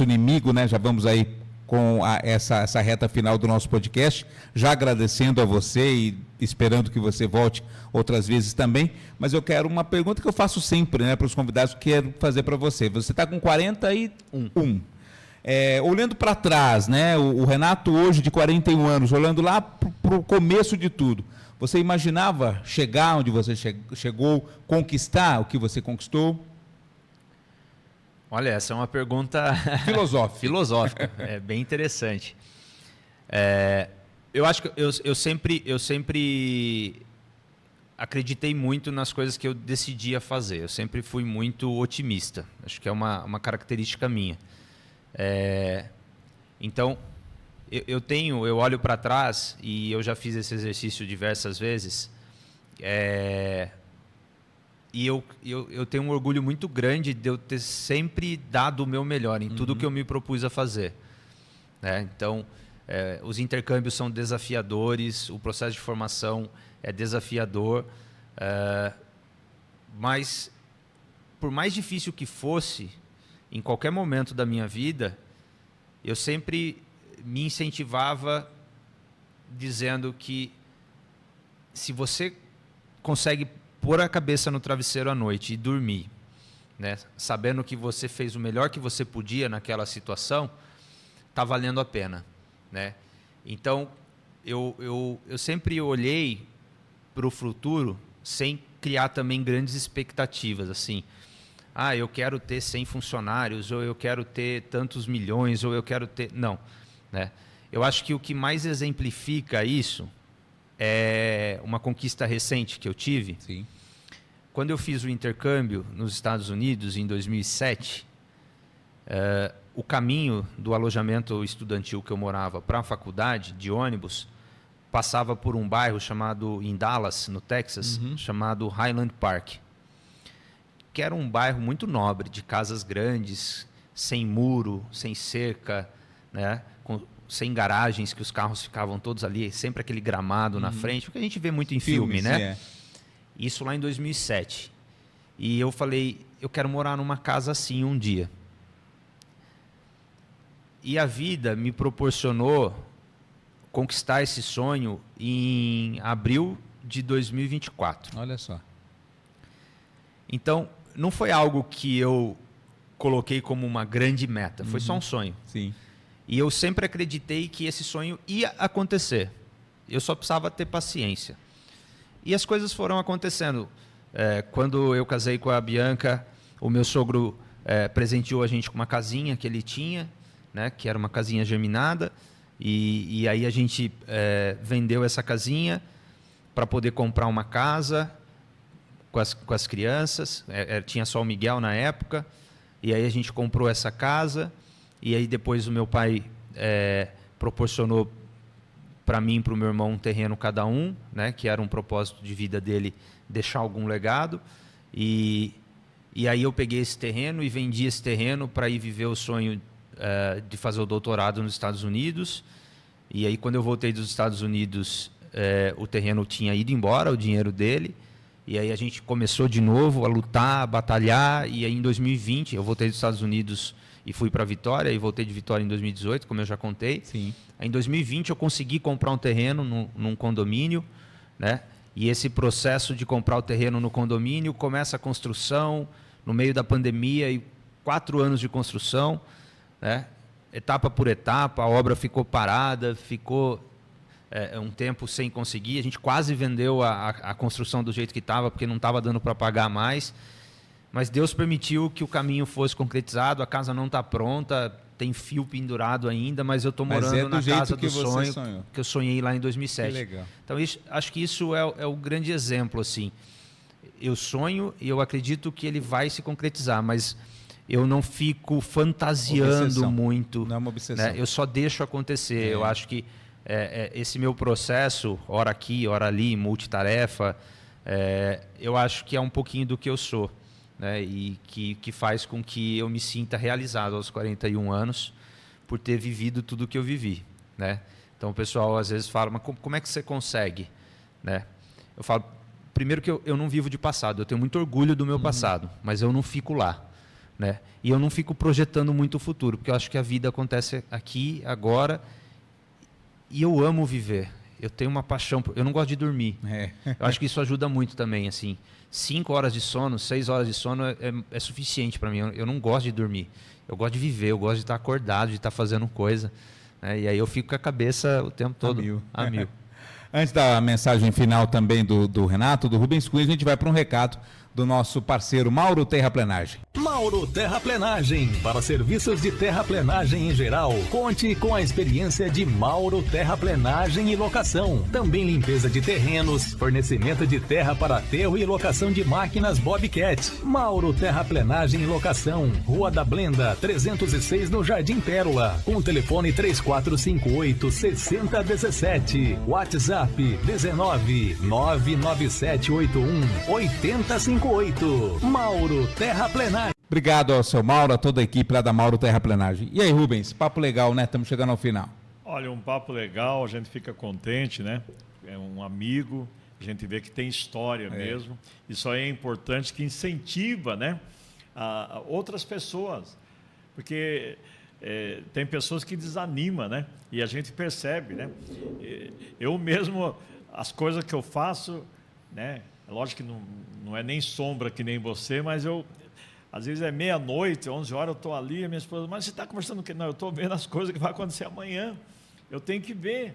inimigo, né? Já vamos aí com essa reta final do nosso podcast, já agradecendo a você e esperando que você volte outras vezes também, mas eu quero uma pergunta que eu faço sempre, né, para os convidados, que quero fazer para você. Você está com 41. Olhando para trás, né, o Renato hoje de 41 anos, olhando lá para o começo de tudo, você imaginava chegar onde você chegou, conquistar o que você conquistou? Olha, essa é uma pergunta filosófica, é bem interessante. Eu acho que eu sempre acreditei muito nas coisas que eu decidia fazer. Eu sempre fui muito otimista. Acho que é uma característica minha. Então, eu olho para trás e eu já fiz esse exercício diversas vezes. E eu tenho um orgulho muito grande de eu ter sempre dado o meu melhor em tudo que eu me propus a fazer. Né? Então, os intercâmbios são desafiadores, o processo de formação é desafiador, mas, por mais difícil que fosse, em qualquer momento da minha vida, eu sempre me incentivava dizendo que se você consegue pôr a cabeça no travesseiro à noite e dormir, né, sabendo que você fez o melhor que você podia naquela situação, está valendo a pena. Né? Então, eu sempre olhei para o futuro sem criar também grandes expectativas, assim, eu quero ter 100 funcionários, ou eu quero ter tantos milhões, ou eu quero ter... Não. Né? Eu acho que o que mais exemplifica isso é uma conquista recente que eu tive. Sim. Quando eu fiz o intercâmbio nos Estados Unidos, em 2007, o caminho do alojamento estudantil que eu morava para a faculdade, de ônibus, passava por um bairro em Dallas, no Texas, chamado Highland Park, que era um bairro muito nobre, de casas grandes, sem muro, sem cerca, né? Sem garagens, que os carros ficavam todos ali, sempre aquele gramado na frente, o que a gente vê muito em filme, né? Isso lá em 2007. E eu falei, eu quero morar numa casa assim um dia. E a vida me proporcionou conquistar esse sonho em abril de 2024. Olha só. Então, não foi algo que eu coloquei como uma grande meta, foi só um sonho. Sim. E eu sempre acreditei que esse sonho ia acontecer. Eu só precisava ter paciência. E as coisas foram acontecendo. Quando eu casei com a Bianca, o meu sogro presenteou a gente com uma casinha que ele tinha, né, que era uma casinha germinada. E aí a gente vendeu essa casinha para poder comprar uma casa com as crianças. Tinha só o Miguel na época. E aí a gente comprou essa casa. E aí depois o meu pai proporcionou para mim e para o meu irmão um terreno cada um, né, que era um propósito de vida dele, deixar algum legado. E aí eu peguei esse terreno e vendi esse terreno para ir viver o sonho de fazer o doutorado nos Estados Unidos. E aí quando eu voltei dos Estados Unidos, o terreno tinha ido embora, o dinheiro dele, E aí a gente começou de novo a lutar, a batalhar, e aí em 2020 eu voltei dos Estados Unidos e fui para Vitória, e voltei de Vitória em 2018, como eu já contei. Sim. Aí em 2020 eu consegui comprar um terreno num condomínio, né? E esse processo de comprar o terreno no condomínio, começa a construção, no meio da pandemia, e 4 anos de construção, né? Etapa por etapa, a obra ficou parada, ficou um tempo sem conseguir. A gente quase vendeu a construção do jeito que estava, porque não estava dando para pagar mais. Mas Deus permitiu que o caminho fosse concretizado, a casa não está pronta, tem fio pendurado ainda, mas eu estou morando na casa do sonho que eu sonhei lá em 2007. Que legal. Então, acho que isso é o grande exemplo, assim. Eu sonho e eu acredito que ele vai se concretizar, mas eu não fico fantasiando muito. Não é uma obsessão. Né? Eu só deixo acontecer. Eu acho que esse meu processo, ora aqui, ora ali, multitarefa, eu acho que é um pouquinho do que eu sou. Né? E que faz com que eu me sinta realizado aos 41 anos por ter vivido tudo o que eu vivi. Né? Então o pessoal às vezes fala, mas como é que você consegue? Né? Eu falo, primeiro que eu não vivo de passado, eu tenho muito orgulho do meu passado, mas eu não fico lá. Né? E eu não fico projetando muito o futuro, porque eu acho que a vida acontece aqui, agora, e eu amo viver. Eu tenho uma paixão, eu não gosto de dormir. Eu acho que isso ajuda muito também, assim. 5 horas de sono, 6 horas de sono é suficiente para mim. Eu não gosto de dormir. Eu gosto de viver, eu gosto de estar acordado, de estar fazendo coisa. Né? E aí eu fico com a cabeça o tempo todo a mil. Antes da mensagem final também do Renato, do Rubens Cunha, a gente vai para um recado do nosso parceiro Mauro Terraplenagem. Mauro Terraplenagem, para serviços de terraplenagem em geral, conte com a experiência de Mauro Terraplenagem e locação. Também limpeza de terrenos, fornecimento de terra para aterro e locação de máquinas Bobcat. Mauro Terraplenagem e locação, Rua da Blenda, 306 no Jardim Pérola, com telefone 3458-6017, WhatsApp 19 99781 8058. Mauro Terraplenagem. Obrigado ao seu Mauro, a toda a equipe lá da Mauro Terraplenagem. E aí, Rubens, papo legal, né? Estamos chegando ao final. Olha, um papo legal, a gente fica contente, né? É um amigo, a gente vê que tem história mesmo. Isso aí é importante, que incentiva, né? A outras pessoas. Porque tem pessoas que desanimam, né? E a gente percebe, né? Eu mesmo, as coisas que eu faço, né? Lógico que não é nem sombra que nem você, mas às vezes é meia-noite, 11 horas, eu estou ali, a minha esposa, mas você está conversando o quê? Não, eu estou vendo as coisas que vão acontecer amanhã, eu tenho que ver.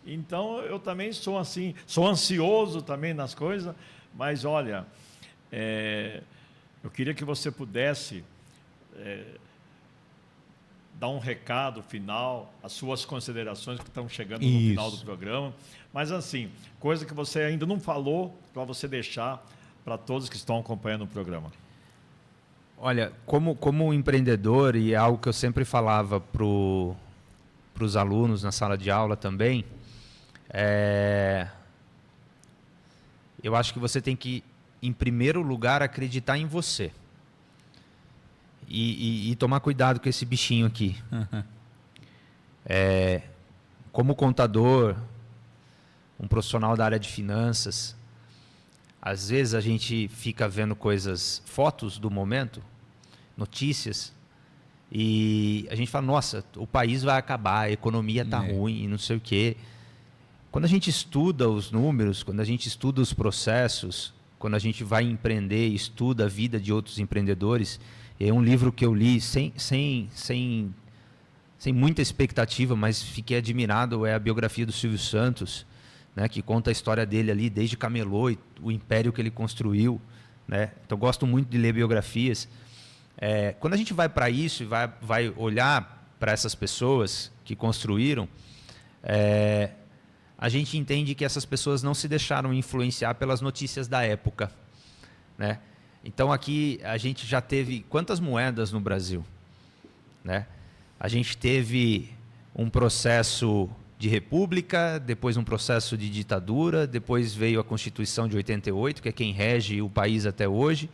Então, eu também sou assim, sou ansioso também nas coisas, mas olha, eu queria que você pudesse dar um recado final, as suas considerações que estão chegando no final do programa, mas assim, coisa que você ainda não falou, para você deixar para todos que estão acompanhando o programa. Olha, como empreendedor, e é algo que eu sempre falava para os alunos na sala de aula também, eu acho que você tem que, em primeiro lugar, acreditar em você. E tomar cuidado com esse bichinho aqui. Como contador, um profissional da área de finanças, às vezes a gente fica vendo fotos do momento, notícias, e a gente fala, nossa, o país vai acabar, a economia está ruim, e não sei o quê. Quando a gente estuda os números, quando a gente estuda os processos, quando a gente vai empreender e estuda a vida de outros empreendedores, é um livro que eu li sem muita expectativa, mas fiquei admirado, é a biografia do Silvio Santos, né, que conta a história dele ali, desde Camelô, e o império que ele construiu. Né? Então, gosto muito de ler biografias. Quando a gente vai para isso e vai olhar para essas pessoas que construíram, a gente entende que essas pessoas não se deixaram influenciar pelas notícias da época. Né? Então, aqui a gente já teve quantas moedas no Brasil? Né? A gente teve um processo de república, depois um processo de ditadura, depois veio a Constituição de 88, que é quem rege o país até hoje.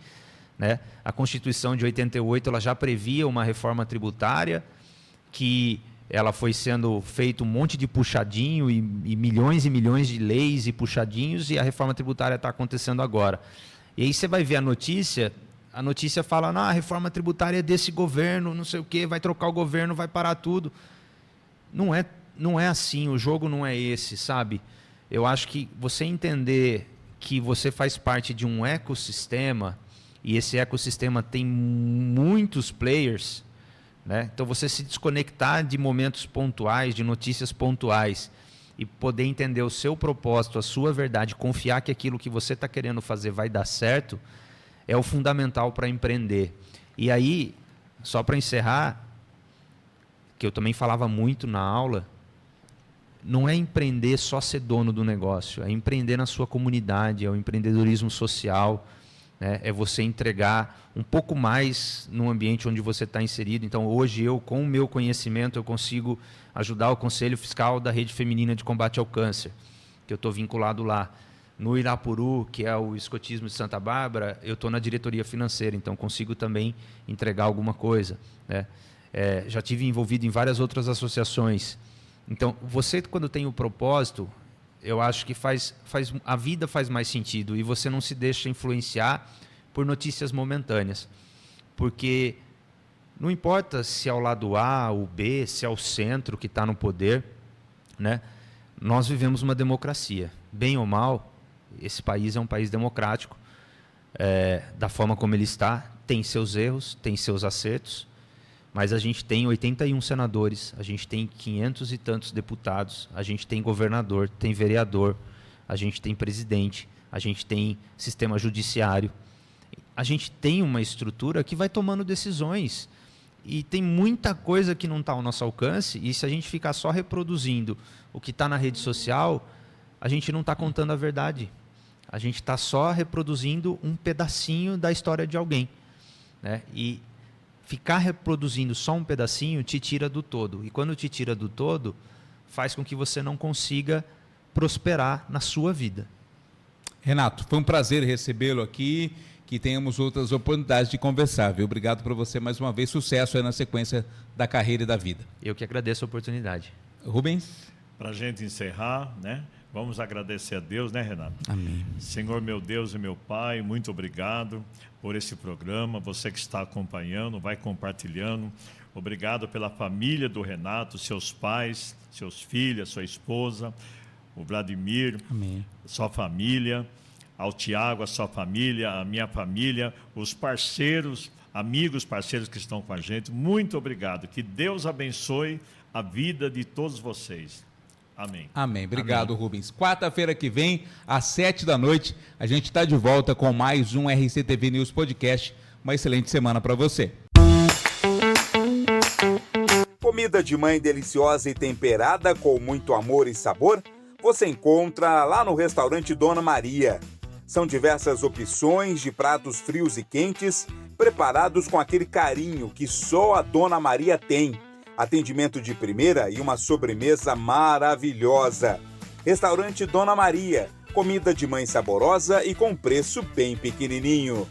Né? A Constituição de 88 ela já previa uma reforma tributária que ela foi sendo feito um monte de puxadinho e milhões de leis e puxadinhos, e a reforma tributária está acontecendo agora. E aí você vai ver a notícia fala, a reforma tributária é desse governo, não sei o quê, vai trocar o governo, vai parar tudo. Não é assim, o jogo não é esse, sabe? Eu acho que você entender que você faz parte de um ecossistema, e esse ecossistema tem muitos players, né? Então você se desconectar de momentos pontuais, de notícias pontuais, e poder entender o seu propósito, a sua verdade, confiar que aquilo que você está querendo fazer vai dar certo, é o fundamental para empreender. E aí, só para encerrar, que eu também falava muito na aula, não é empreender só ser dono do negócio, é empreender na sua comunidade, é o empreendedorismo social, né? É você entregar um pouco mais no ambiente onde você está inserido. Então, hoje, com o meu conhecimento, eu consigo ajudar o Conselho Fiscal da Rede Feminina de Combate ao Câncer, que eu estou vinculado lá. No Irapuru, que é o escotismo de Santa Bárbara, eu estou na diretoria financeira, então consigo também entregar alguma coisa, né? Já tive envolvido em várias outras associações. Então, você, quando tem o propósito, eu acho que a vida faz mais sentido, e você não se deixa influenciar por notícias momentâneas. Porque não importa se é o lado A, o B, se é o centro que está no poder, né? Nós vivemos uma democracia. Bem ou mal, esse país é um país democrático, da forma como ele está, tem seus erros, tem seus acertos, mas a gente tem 81 senadores, a gente tem 500 e tantos deputados, a gente tem governador, tem vereador, a gente tem presidente, a gente tem sistema judiciário, a gente tem uma estrutura que vai tomando decisões, e tem muita coisa que não está ao nosso alcance, e se a gente ficar só reproduzindo o que está na rede social, a gente não está contando a verdade. A gente está só reproduzindo um pedacinho da história de alguém, né? E ficar reproduzindo só um pedacinho te tira do todo. E quando te tira do todo, faz com que você não consiga prosperar na sua vida. Renato, foi um prazer recebê-lo aqui, que tenhamos outras oportunidades de conversar, viu? Obrigado por você mais uma vez, sucesso aí na sequência da carreira e da vida. Eu que agradeço a oportunidade. Rubens? Para a gente encerrar, né? Vamos agradecer a Deus, né, Renato? Amém. Senhor, meu Deus e meu Pai, muito obrigado por esse programa. Você que está acompanhando, vai compartilhando. Obrigado pela família do Renato, seus pais, seus filhos, sua esposa, o Vladimir, amém, sua família, ao Tiago, a sua família, a minha família, os parceiros, amigos, parceiros que estão com a gente. Muito obrigado. Que Deus abençoe a vida de todos vocês. Amém. Amém. Obrigado, amém. Rubens. Quarta-feira que vem, às 19h, a gente está de volta com mais um RCTV News Podcast. Uma excelente semana para você. Comida de mãe deliciosa e temperada com muito amor e sabor, você encontra lá no restaurante Dona Maria. São diversas opções de pratos frios e quentes, preparados com aquele carinho que só a Dona Maria tem. Atendimento de primeira e uma sobremesa maravilhosa. Restaurante Dona Maria, comida de mãe saborosa e com preço bem pequenininho.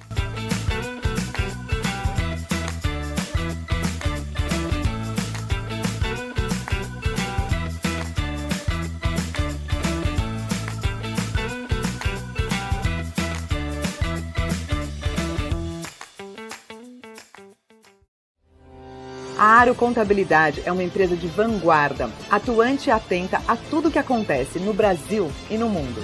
A Aro Contabilidade é uma empresa de vanguarda, atuante e atenta a tudo que acontece no Brasil e no mundo.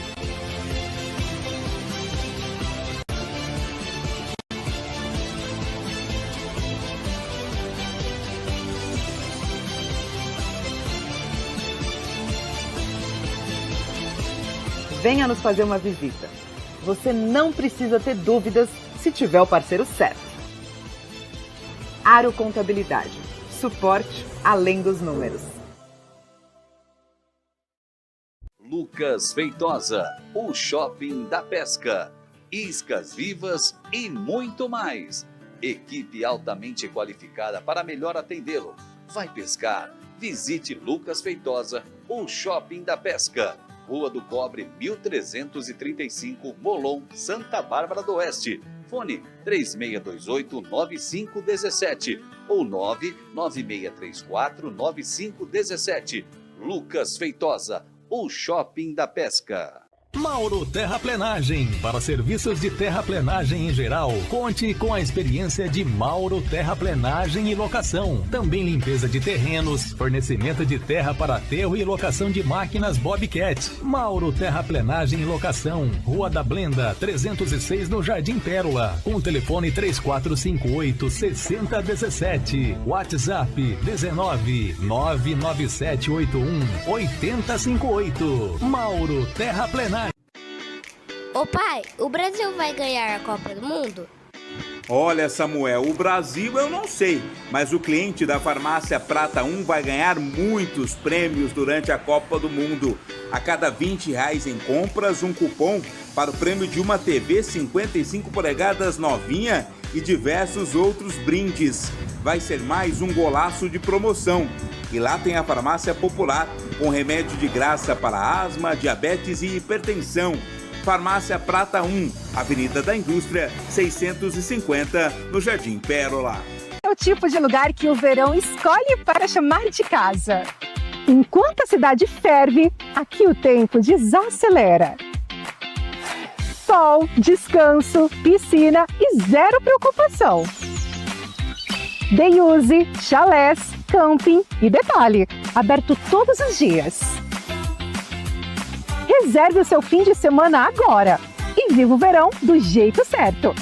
Venha nos fazer uma visita. Você não precisa ter dúvidas se tiver o parceiro certo. Aro Contabilidade. Suporte além dos números. Lucas Feitosa, o Shopping da Pesca. Iscas vivas e muito mais. Equipe altamente qualificada para melhor atendê-lo. Vai pescar? Visite Lucas Feitosa, o Shopping da Pesca. Rua do Cobre, 1335, Molon, Santa Bárbara do Oeste. Fone 3628-9517 ou 99634-9517. Lucas Feitosa, o Shopping da Pesca. Mauro Terraplenagem, para serviços de terraplenagem em geral, conte com a experiência de Mauro Terraplenagem e Locação. Também limpeza de terrenos, fornecimento de terra para aterro e locação de máquinas Bobcat. Mauro Terraplenagem e Locação, Rua da Blenda, 306 no Jardim Pérola, com telefone 3458-6017, WhatsApp 19-99781-8058. Mauro Terraplenagem. Ô pai, o Brasil vai ganhar a Copa do Mundo? Olha, Samuel, o Brasil eu não sei, mas o cliente da Farmácia Prata 1 vai ganhar muitos prêmios durante a Copa do Mundo. A cada R$20 em compras, um cupom para o prêmio de uma TV 55 polegadas novinha e diversos outros brindes. Vai ser mais um golaço de promoção. E lá tem a Farmácia Popular, com remédio de graça para asma, diabetes e hipertensão. Farmácia Prata 1, Avenida da Indústria, 650, no Jardim Pérola. É o tipo de lugar que o verão escolhe para chamar de casa. Enquanto a cidade ferve, aqui o tempo desacelera. Sol, descanso, piscina e zero preocupação. Day-use, chalés, camping e detalhe, aberto todos os dias. Reserve o seu fim de semana agora e viva o verão do jeito certo.